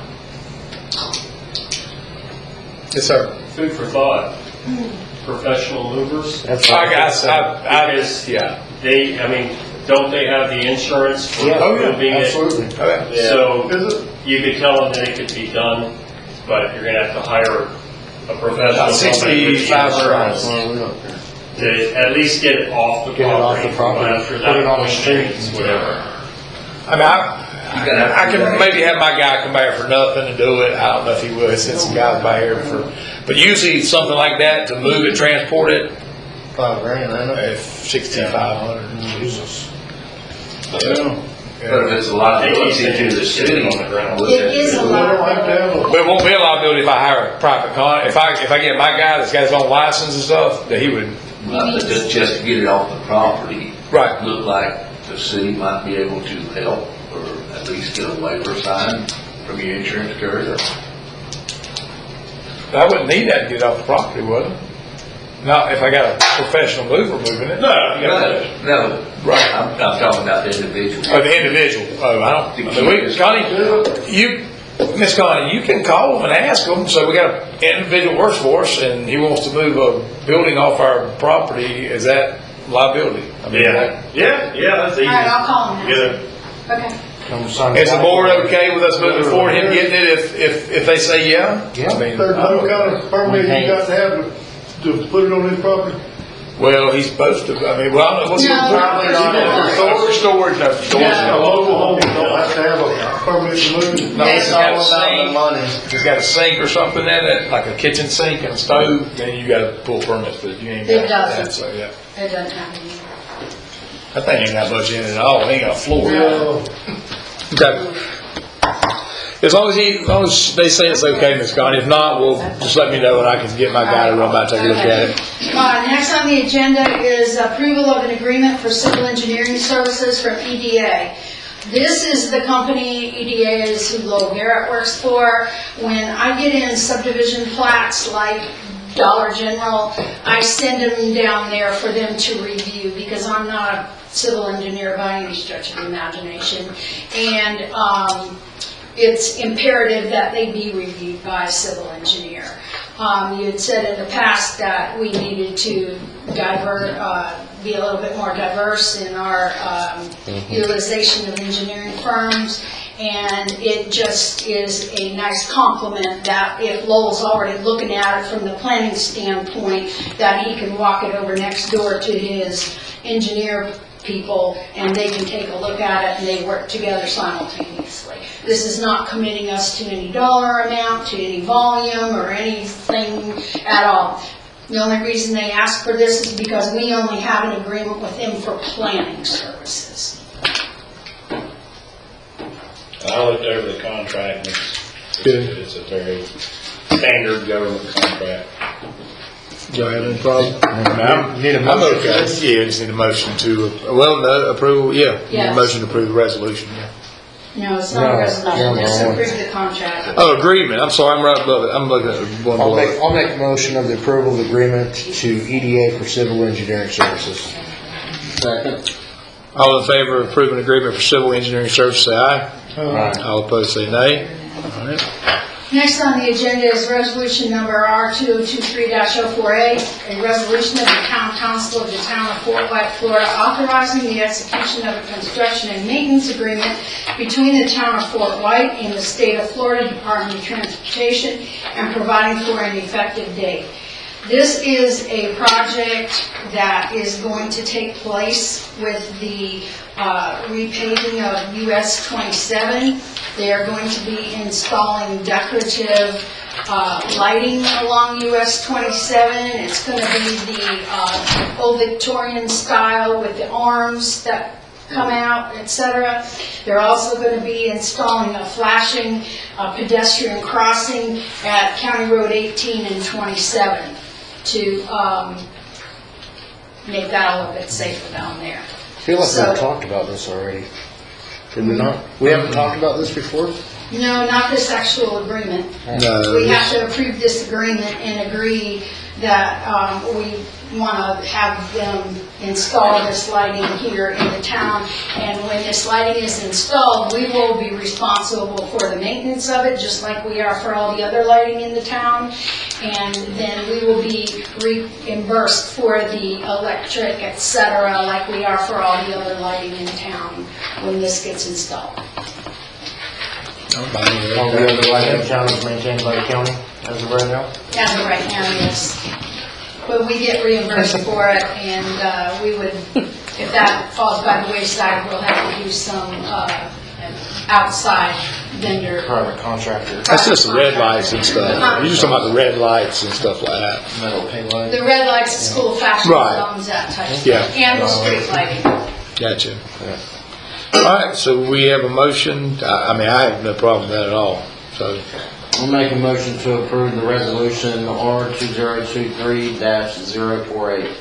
Yes, sir. Food for thought. Professional movers. Because, yeah. They, I mean, don't they have the insurance for moving it? Absolutely. Okay. So you could tell them that it could be done, but you're gonna have to hire a professional. About company with the 65 insurance grand. to at least get it off the Get it off the property property, after put that it on the point, street. whatever. I mean, I can maybe have my guy come by here for nothing and do it. I don't know if he would, send some guys by here for, but usually something like that, to move it, transport it, $5,000, ain't it? 6,500. Jesus. But if it's a liability to the city on the ground. It is a lot. But it won't be a liability if I hire a private if I get my guy that's got his own license and stuff, that he would. Just to get it off the property. Right. Look like the city might be able to help, or at least get a waiver signed from your insurance carrier. I wouldn't need that to get it off the property, would I? Not if I got a professional mover moving it. No, Right. I'm talking about the individual. Oh, the individual. Oh, I don't. I mean, Connie, Miss Connie, you can call them and ask them. So we got an individual works for us, and he wants to move a building off our property. Is that liability? I mean, Yeah, that's easy. All right, I'll call him. Yeah. Okay. Is the board okay with us moving forward, him getting it if they say yeah? I mean, There's no kind of permit you got to have to put it on his property? well, he's supposed to. I mean, well, I don't know what's No. storage. No, A local home don't have to have a permit to move. No, It's it's all got a about the sink. money. It's got a sink or something in it, like a kitchen sink and a stove. Then you got to pull permits, but you ain't It got doesn't. that. So yeah, It doesn't have any. that thing ain't got much in it at all. It ain't got a floor. No. Okay. As long as they say it's okay, Miss Connie. If not, well, just let me know and I can get my guy to run by and take a look at it. Next on the agenda is approval of an agreement for civil engineering services from EDA. This is the company, EDA is who Lowell Garrett works for. When I get in subdivision plats like Dollar General, I send them down there for them to review because I'm not a civil engineer by any stretch of the imagination. And it's imperative that they be reviewed by a civil engineer. You had said in the past that we needed to be a little bit more diverse in our utilization of engineering firms, and it just is a nice compliment that if Lowell's already looking at it from the planning standpoint, that he can walk it over next door to his engineer people and they can take a look at it and they work together simultaneously. This is not committing us to any dollar amount, to any volume or anything at all. The only reason they ask for this is because we only have an agreement with them for planning services. I looked over the contract, and it's a very standard government contract. Do I have any problem? I'm okay. Yeah, I just need a motion to, approval, yeah. Need a Yes. motion to approve the resolution, yeah. No, it's not a resolution, just approve the contract. Oh, agreement, I'm sorry, I'm right above it. I'm looking at one below it. I'll make a motion of the approval of the agreement to EDA for civil engineering services. Second. All in favor of approving agreement for civil engineering services, say aye. Aye. All opposed, say nay. All right. Next on the agenda is resolution number R2023-04A, a resolution of the Town Council of the Town of Fort White, Florida, authorizing the execution of a construction and maintenance agreement between the Town of Fort White and the State of Florida Department of Transportation and providing for an effective date. This is a project that is going to take place with the repaving of US 27. They are going to be installing decorative lighting along US 27. It's going to be the old Victorian style with the arms that come out, etc. They're also going to be installing a flashing pedestrian crossing at County Road 18 and 27 to make that a little bit safer down there. I feel like we've talked about this already. Did we not? We haven't talked about this before? No, not this actual agreement. No. We have to approve this agreement and agree that we want to have them install this lighting here in the town. And when this lighting is installed, we will be responsible for the maintenance of it, just like we are for all the other lighting in the town. And then we will be reimbursed for the electric, etc., like we are for all the other lighting in town when this gets installed. All the other lighting in town is maintained by the county as of right now? As of right now, yes. But we get reimbursed for it, and we would, if that falls by the wayside, we'll have to do some outside vendor. Private contractor. That's just the red lights and stuff. You're just talking about the red lights and stuff like that. Metal halide. The red lights, the school fashion Right. zones, that type of Yeah. thing, and the street lighting. Gotcha. All right, so we have a motion. I mean, I have no problem with that at all, so. I'll make a motion to approve the resolution R2023-048.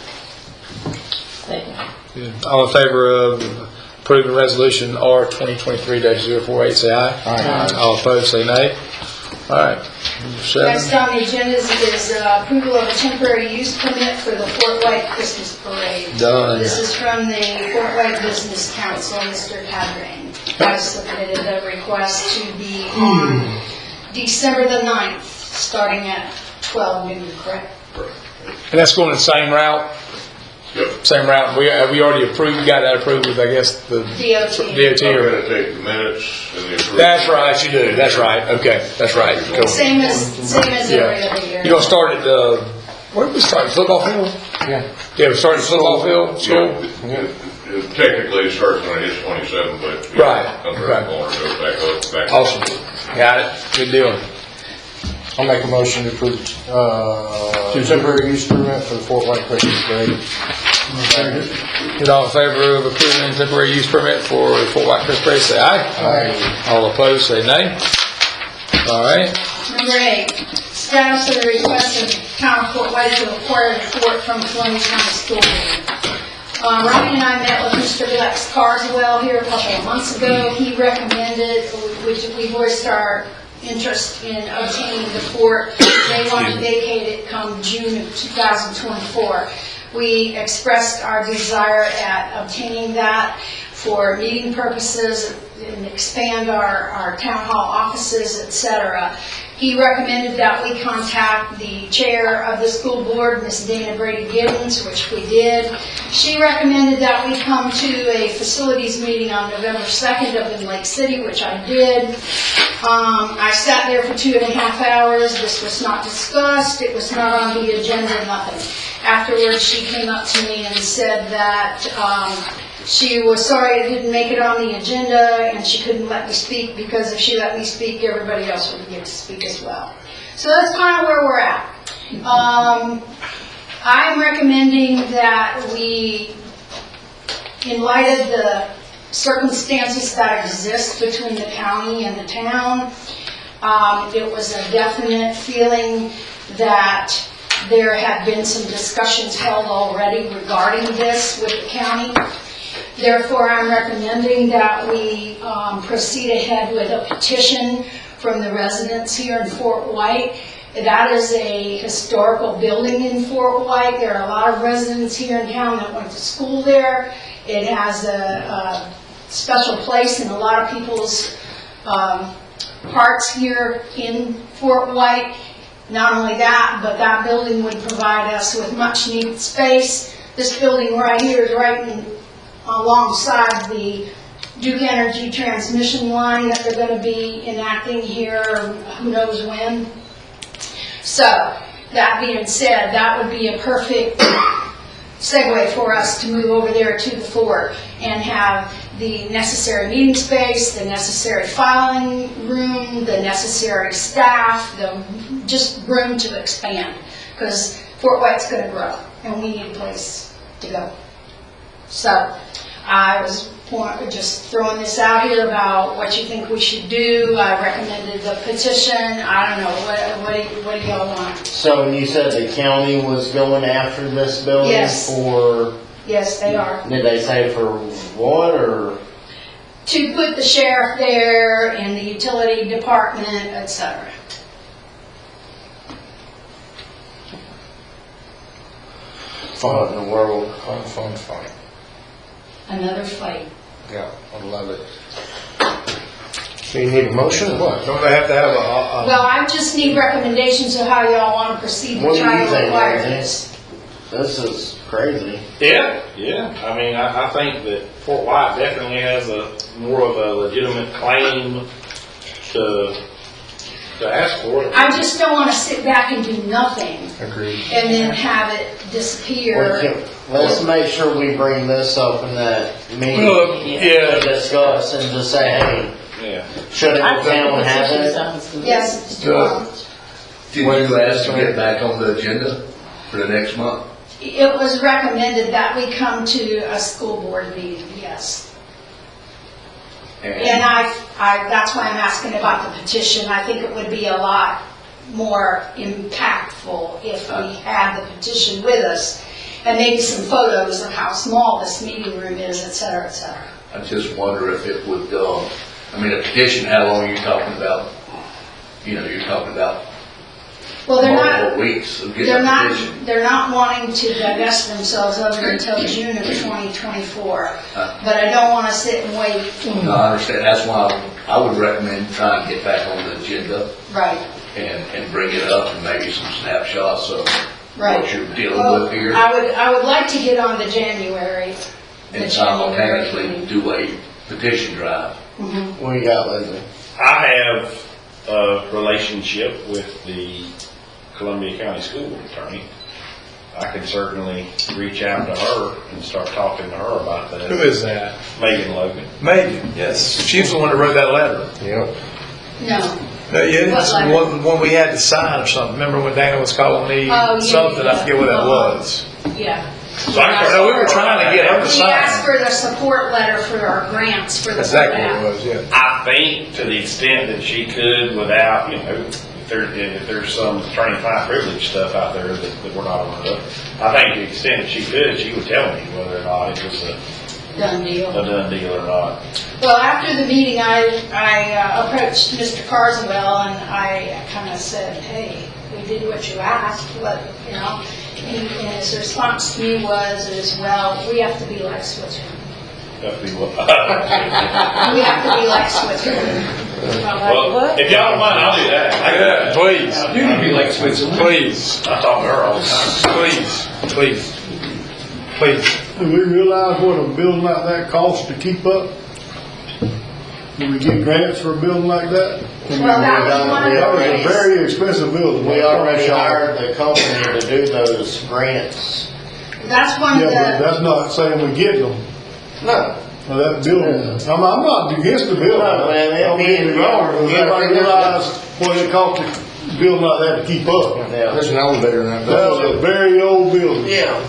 Second. All in favor of approving resolution R 2023-048, say aye. Aye. All opposed, say nay. All right. Next 7. on the agenda is approval of a temporary use permit for the Fort White Christmas Parade. Done. This is from the Fort White Business Council, Mr. Cadrain. I submitted a request to be on December the 9th, starting at 12 noon, correct? And that's going the same route? Yep. Same route. We already approved, we got that approved with, I guess, the DOT I'm or. gonna take the minutes and the approval. That's right, you do. That's right. Okay, that's right. Cool. Same as every other year. You're gonna start at where did we start? Football field? Yeah. Yeah, we started at football field, school? Technically, it starts when it hits 27, but. Right. Comes around the corner, goes back up. Awesome. Got it. Good deal. I'll make a motion to approve, temporary use permit for the Fort White Christmas Parade. Get all in favor of approving temporary use permit for the Fort White Christmas Parade, say aye. Aye. All opposed, say nay. All right. Number 8, status of the request of Town of Fort White to acquire the fort from Columbia County School Board. Ryan and I met with Mr. Lex Carswell here a couple of months ago. He recommended, which we voiced our interest in obtaining the fort. They want to vacate it come June of 2024. We expressed our desire at obtaining that for meeting purposes and expand our town hall offices, etc. He recommended that we contact the chair of the school board, Miss Dana Brady Giddens, which we did. She recommended that we come to a facilities meeting on November 2nd up in Lake City, which I did. I sat there for 2.5 hours. This was not discussed. It was not on the agenda, nothing. Afterwards, she came up to me and said that she was sorry it didn't make it on the agenda and she couldn't let me speak because if she let me speak, everybody else would get to speak as well. So that's kind of where we're at. I'm recommending that we, in light of the circumstances that exist between the county and the town, it was a definite feeling that there had been some discussions held already regarding this with the county. Therefore, I'm recommending that we proceed ahead with a petition from the residents here in Fort White. That is a historical building in Fort White. There are a lot of residents here in town that went to school there. It has a special place in a lot of people's hearts here in Fort White. Not only that, but that building would provide us with much needed space. This building right here is right alongside the Duke Energy transmission line that they're going to be enacting here, who knows when. So, that being said, that would be a perfect segue for us to move over there to the fort and have the necessary meeting space, the necessary filing room, the necessary staff, just room to expand, because Fort White's going to grow and we need a place to go. So I was just throwing this out here about what you think we should do. I recommended the petition. I don't know, what do y'all want? So you said the county was going after this building Yes. for, Yes, they are. did they say for what, or? To put the sheriff there and the utility department, etc. What in the world? Fun. Another fight. Yeah, I love it. So you need a motion or what? Don't they have to have a Well, I just need recommendations of how y'all want to proceed What to do try you to think, acquire Anthony? this. This is crazy. Yeah. I mean, I think that Fort White definitely has more of a legitimate claim to ask for it. I just don't want to sit back and do nothing Agreed. and then have it disappear. Let's make sure we bring this up in that meeting yeah. to discuss and just say, hey, Yeah. Should I every think town the have petition it? sounds good. Yes, Mr. Good. Collins. Did you ask to get back on the agenda for the next month? It was recommended that we come to a school board meeting, yes. And that's why I'm asking about the petition. I think it would be a lot more impactful if we had the petition with us, and maybe some photos of how small this meeting room is, et cetera, et cetera. I just wonder if it would, I mean, a petition, how long are you talking about? You know, you're talking about Well, they're multiple not, weeks of getting a petition. they're not wanting to divest themselves of it until June of 2024. But I don't want to sit and wait. No, I understand, that's why I would recommend trying to get back on the agenda Right, and bring it up and maybe some snapshots of right. what you're dealing Well, with here. I would like to get on the January. And simultaneously do a petition drive. What you got, Leslie? I have a relationship with the Columbia County School Attorney. I can certainly reach out to her and start talking to her about that. Who is that? Megan Logan. Megan, yes. She's the one that wrote that letter. Yep. No. Yeah, What it's letter? one we had to sign or something. Remember when Dana was calling me Oh, yeah, something? I forget what that was. Yeah. So no, we were trying to get her to He asked sign. for the support letter for our grants for the. Exactly what it was, yeah. I think to the extent that she could without, if there's some attorney-client privilege stuff out there that we're not aware of, I think to the extent that she could, she would tell me whether or not it was a Done deal. done deal or not. Well, after the meeting, I approached Mr. Carswell and I kind of said, hey, we did what you asked, and his response to me was, well, we have to be like Switzerland. Have to be what? We have to be like Switzerland. Well, if y'all don't mind, I'll do that. Yeah, please. You can be like Switzerland. Please, I talk to her all the time. please. Do we realize what a building like that costs to keep up? Do we get grants for a building like that? Well, that was one of the That was a ways. very expensive building. We already hired the company to do those grants. That's one of Yeah, but the, that's not saying we get them. No. Now, that building, I'm not against the building. No, man, Don't get me wrong, but everybody realize what it costs to build like that to keep up. Yeah. There's an elevator in that That was building. a very old building. Yeah.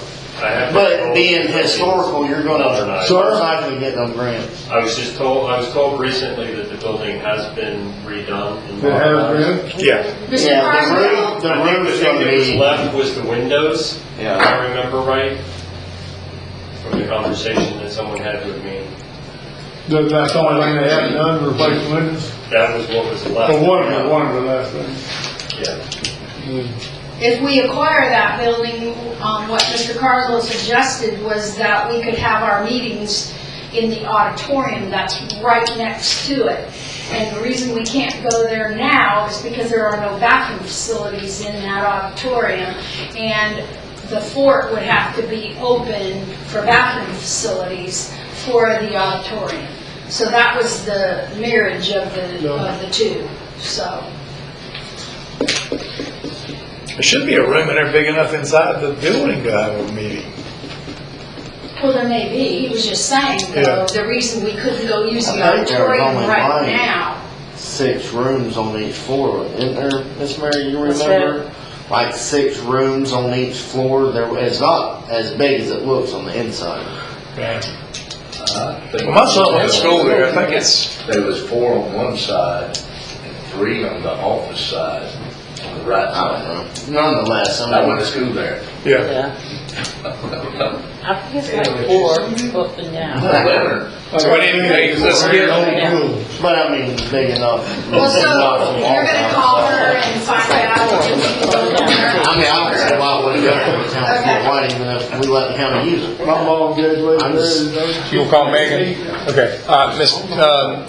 But being historical, you're gonna most likely get them grants. I was told recently that the building has been redone. and It has been? Yeah. Mr. Yeah, Carswell. the I think roof's the thing gonna that was be, left was the windows, if yeah. I remember right, from the conversation that someone had with me. That's the only thing they haven't done, replace the windows? That was what was left. Or one of the last things. Yeah. If we acquire that building, what Mr. Carswell suggested was that we could have our meetings in the auditorium that's right next to it. And the reason we can't go there now is because there are no bathroom facilities in that auditorium. And the fort would have to be open for bathroom facilities for the auditorium. So that was the marriage of the two, so. There should be a room in there big enough inside the building to have a meeting. Well, there may be. He was just saying, though, the reason we couldn't go use the I think there's auditorium only right one. now. 6 rooms on each floor, isn't there, Miss Mary, you What's remember? Like 6 rooms on each floor, it's not as big as it looks on the inside. Well, my son went to school there. I think it's. There was 4 on one side and 3 on the office side, on the right I side. don't know. Nonetheless, I went to school there. Yeah. Yeah. I think it's like 4 up and down. So anyway, let's get on. But I mean, big enough. Well, so you're gonna call her and find out if we can go there. I mean, I don't see why it wouldn't go to the town Okay. Fort White even if we let the county use it. My mom graduated I'm there. just- You'll call Megan? Okay.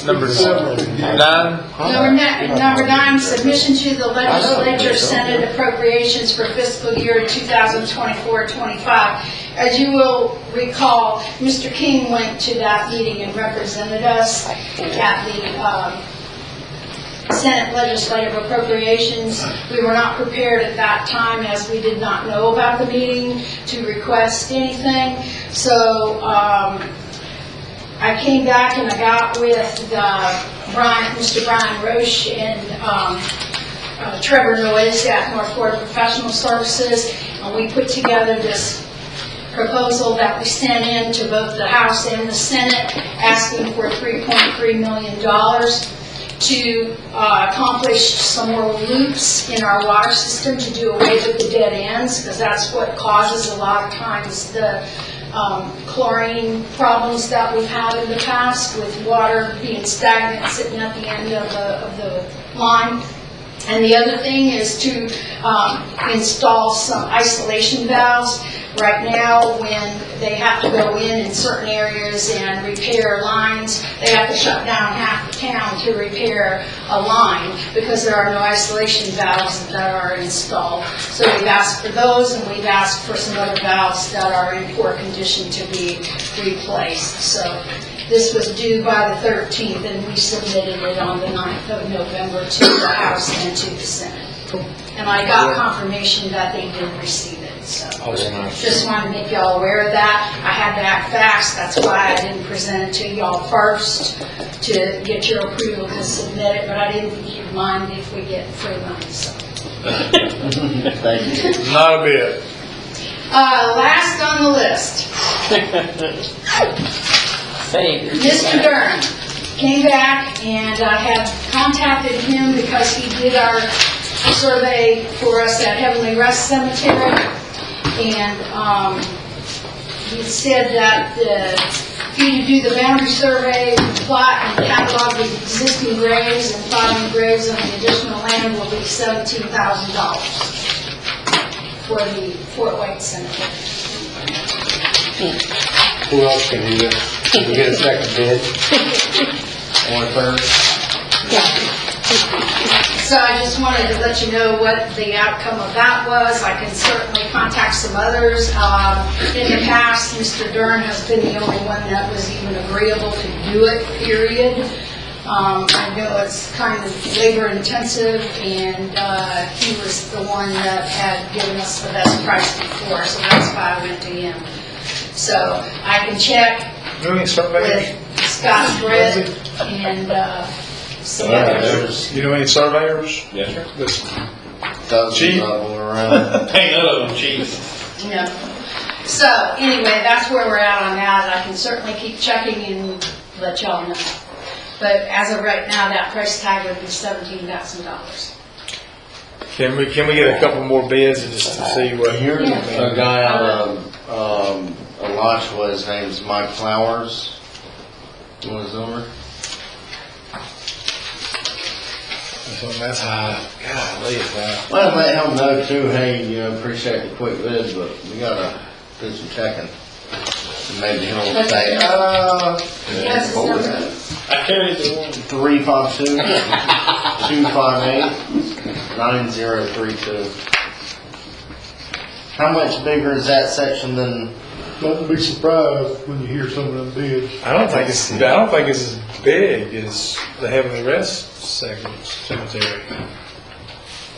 Number 9? Number 9, submission to the legislature Senate appropriations for fiscal year 2024-25. As you will recall, Mr. King went to that meeting and represented us at the Senate Legislative Appropriations. We were not prepared at that time, as we did not know about the meeting, to request anything. So I came back and I got with the Mr. Brian Roche and Trevor Noyes at North Florida Professional Services, and we put together this proposal that we sent in to both the House and the Senate, asking for $3.3 million to accomplish some more loops in our water system to do away with the dead ends, because that's what causes a lot of times the chlorine problems that we've had in the past, with water being stagnant sitting at the end of the line. And the other thing is to install some isolation valves. Right now, when they have to go in certain areas and repair lines, they have to shut down half the town to repair a line because there are no isolation valves that are installed. So we've asked for those, and we've asked for some other valves that are in poor condition to be replaced. So this was due by the 13th, and we submitted it on the 9th of November to the House and to the Senate. And I got confirmation that they did receive it. So just wanted to make y'all aware of that. I had to act fast, that's why I didn't present it to y'all first to get your approval to submit it, but I didn't think you'd mind if we get free money, so. Thank you. Not a bit. Last on the list. Mr. Dern came back, and I had contacted him because he did our survey for us at Heavenly Rest Cemetery, and he said that for you to do the boundary survey, plot and catalog the existing graves and plotting graves on the additional land will be $17,000 for the Fort White Cemetery. Who else can do this? Can we get a second bid? Or a third? So I just wanted to let you know what the outcome of that was. I can certainly contact some others. In the past, Mr. Dern has been the only one that was even agreeable to do it, period. I know it's kind of labor intensive, and he was the one that had given us the best price before, so that's why I went to him. So I can check with Scott Britt and some others. You know any surveyors? Yes, sir. Dozens of them around. Ain't none of them cheap. No. So anyway, that's where we're at on that. I can certainly keep checking and let y'all know. But as of right now, that price tag would be $17,000. Can we get a couple more bids just to see what? Here's a guy out of Alachua, his name's Mike Flowers. You want his number? That's high. Golly, it's high. Well, let him know too, hey, appreciate the quick bid, but we gotta do some checking. And maybe he'll say, Yes, it's number. I carried the one. 352-258-9032. How much bigger is that section than? Don't be surprised when you hear some of them bids. I don't think it's as big as the Heavenly Rest Cemetery.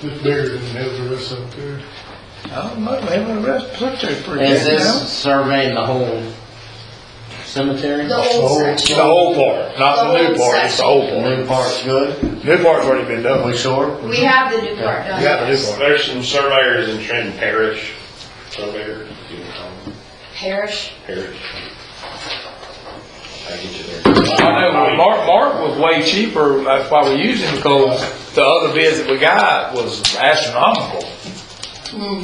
It's bigger than Heavenly Rest Cemetery. I don't know. The Heavenly Rest Cemetery is pretty big. Is this surveying the whole cemetery? The old section. The whole part, not the new part. It's the old The part. new part's good? New part's already been done. We sure? We have the new part done. Yeah, the new part. There's some surveyors in Trenton Parish, surveyor, Parish. Parish. I get you there. I know, Mark was way cheaper, that's why we used him, because the other bids that we got was astronomical.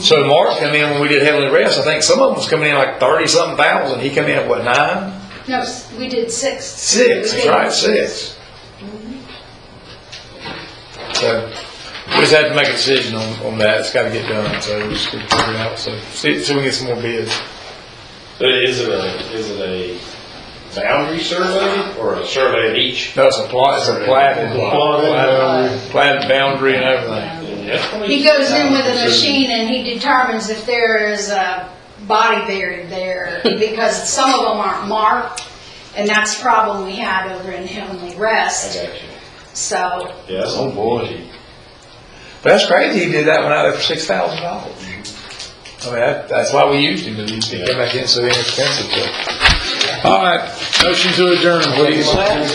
So Mark come in when we did Heavenly Rest, I think some of them was coming in like 30-something thousand, he come in at what, 9? No, we did 6. 6, that's right, 6. So, we just have to make a decision on that, it's gotta get done, so we just figure it out, so we can get some more bids. Is it a boundary survey or a survey of each? No, it's a platted boundary and everything. He goes in with a machine and he determines if there is a body buried there, because some of them aren't marked, and that's the problem we had over in Heavenly Rest. I got you. So, Yes. Oh, boy. But that's crazy, he did that one out there for $6,000. I mean, that's why we used him, because he came back in so inexpensive. All right, motion to adjourn, please. Second.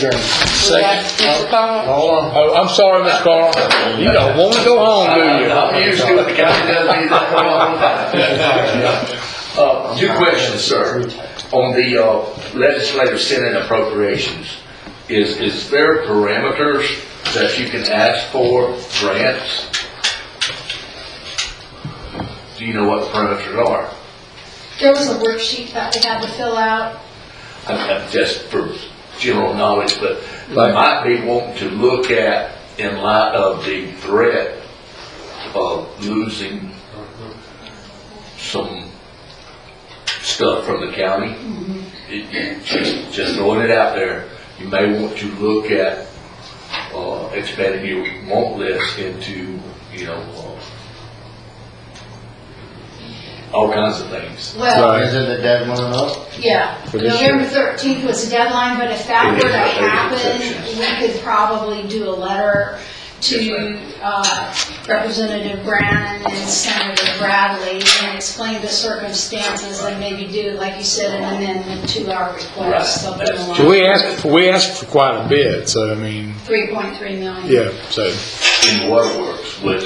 Oh, I'm sorry, Mr. Carl. You don't want to go home, do you? I'm used to it, the county doesn't need that for a long time. Two questions, sir. On the legislative senate appropriations, is there parameters that you can ask for grants? Do you know what the parameters are? There was a worksheet that we had to fill out. Just for general knowledge, but I might be wanting to look at, in light of the threat of losing some stuff from the county. Just throwing it out there, you may want to look at expanding your want list into, all kinds of things. Well, Isn't the deadline up? yeah, November 13th was the deadline, but if that were to happen, we could probably do a letter to Representative Brannon and Senator Bradley and explain the circumstances and maybe do, like you said, an amendment to our request, something along. So we asked for quite a bit, so I mean, 3.3 million. yeah, so. In waterworks, which,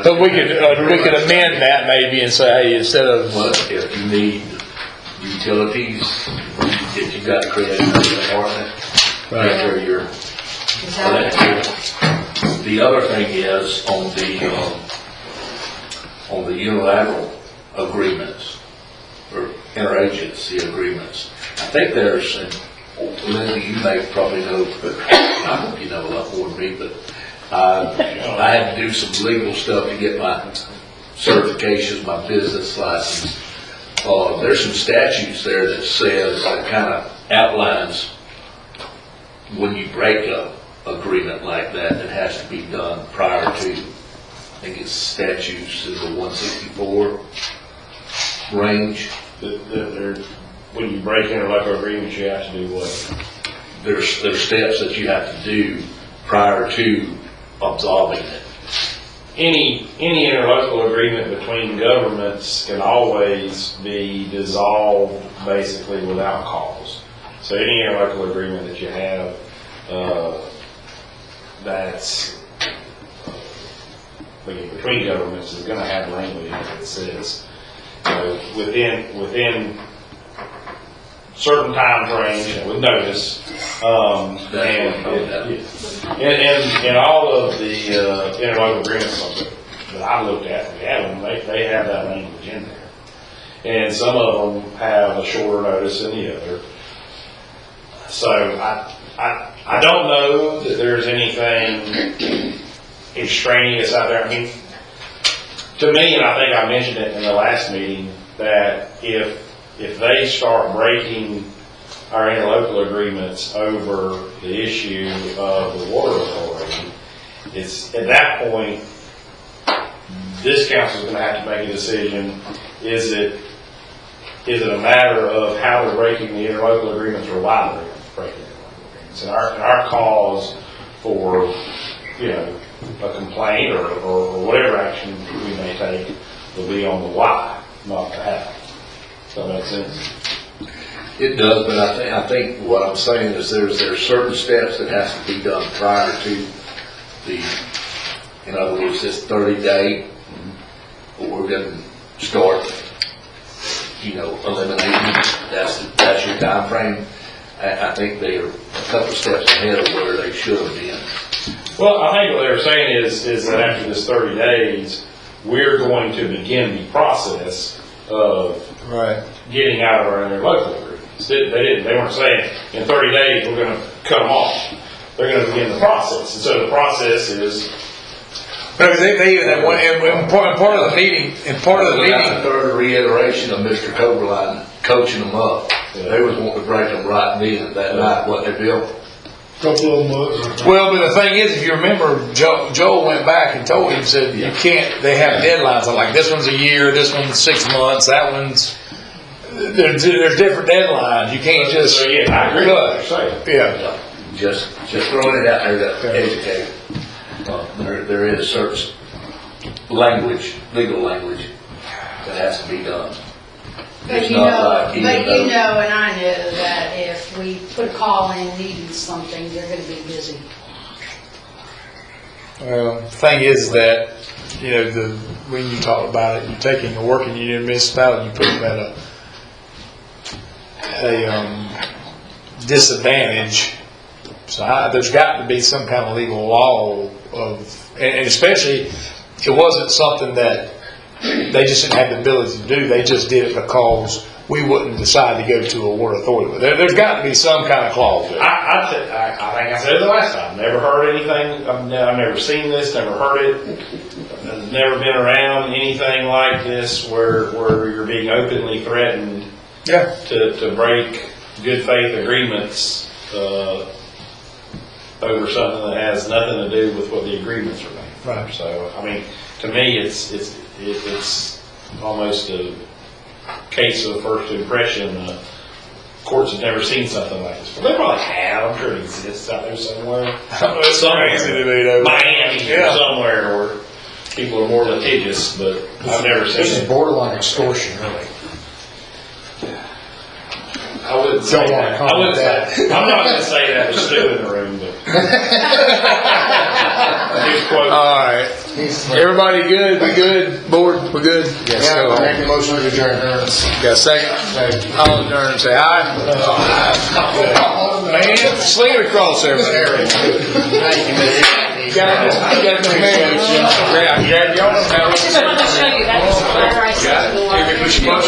But we could amend that maybe and say, hey, instead of. well, if you need utilities, if you've got to create another department, make sure you're elected. The other thing is on the unilateral agreements or interagency agreements. I think there's, and Linda, you may probably know, but I hope you know a lot more than me, but I had to do some legal stuff to get my certifications, my business license. There's some statutes there that says, that kind of outlines when you break a agreement like that, it has to be done prior to, I think it's statutes in the 164 range. When you break interlocal agreements, you have to do what? There's steps that you have to do prior to absolving it. Any interlocal agreement between governments can always be dissolved basically without cause. So any interlocal agreement that you have that's between governments is going to have language that says within certain time frames with notice, and all of the interlocal agreements that I looked at, they have that language in there, and some of them have a shorter notice than the other. So I don't know that there's anything extraneous out there. I mean, to me, and I think I mentioned it in the last meeting, that if they start breaking our interlocal agreements over the issue of the water authority, it's at that point, this council is going to have to make a decision. Is it a matter of how they're breaking the interlocal agreements or why they're breaking the interlocal agreements? And our cause for, a complaint or whatever action we may take will be on the why, not the how. Does that make sense? It does, but I think what I'm saying is there's certain steps that has to be done prior to in other words, this 30-day, we're going to start, eliminating. That's your time frame. I think they are a couple steps ahead of where they should have been. Well, I think what they were saying is that after this 30 days, we're going to begin the process of getting out of our interlocal agreements. They weren't saying in 30 days we're going to cut them off. They're going to begin the process, and so the process is. But they even had one, and part of the meeting, The third reiteration of Mr. Coberline coaching them up. They was wanting to break them right then that night, what they built. Couple of months. well, but the thing is, if you remember, Joel went back and told him, said, you can't, they have deadlines. I'm like, this one's a year, this one's 6 months, that one's, there's different deadlines. You can't just. So, yeah, I agree with what you're saying. Yeah. Just throwing it out there to educate. There is certain language, legal language, that has to be done. But It's you not know, like even though- and I know that if put a call in needing something, they're gonna be busy. Well, the thing is that, you know, when you talk about it, you're taking a working unit municipality, you put them at a disadvantage. So there's got to be some kind of legal law and especially, it wasn't something that they just didn't have the ability to do, they just did it because we wouldn't decide to go to a water authority. But there's got to be some kind of clause there. I think I said it the last time, never heard anything, I've never seen this, never heard it, I've never been around anything like this where you're being openly threatened Yeah. to break good faith agreements, over something that has nothing to do with what the agreements are made for. Right. So, I mean, to me, it's almost a case of first impression. Courts have never seen something like this. Well, they probably have. I'm sure it exists out there somewhere. Miami or somewhere where people are more litigious, but I've never seen This is it. borderline extortion, really. I wouldn't say that. I wouldn't say. I'm not going to say that with Stu in the room, but. His quote. All right. Everybody good? We good? Board? We good? Yes. Yeah, I'll make a motion to adjourn. Got a second? All adjourned, say aye. Man, sling it across there. Thank you, Mr. Got it, man. Grab y'all. I just wanted to show you, that's where I said. Got it. Push your button.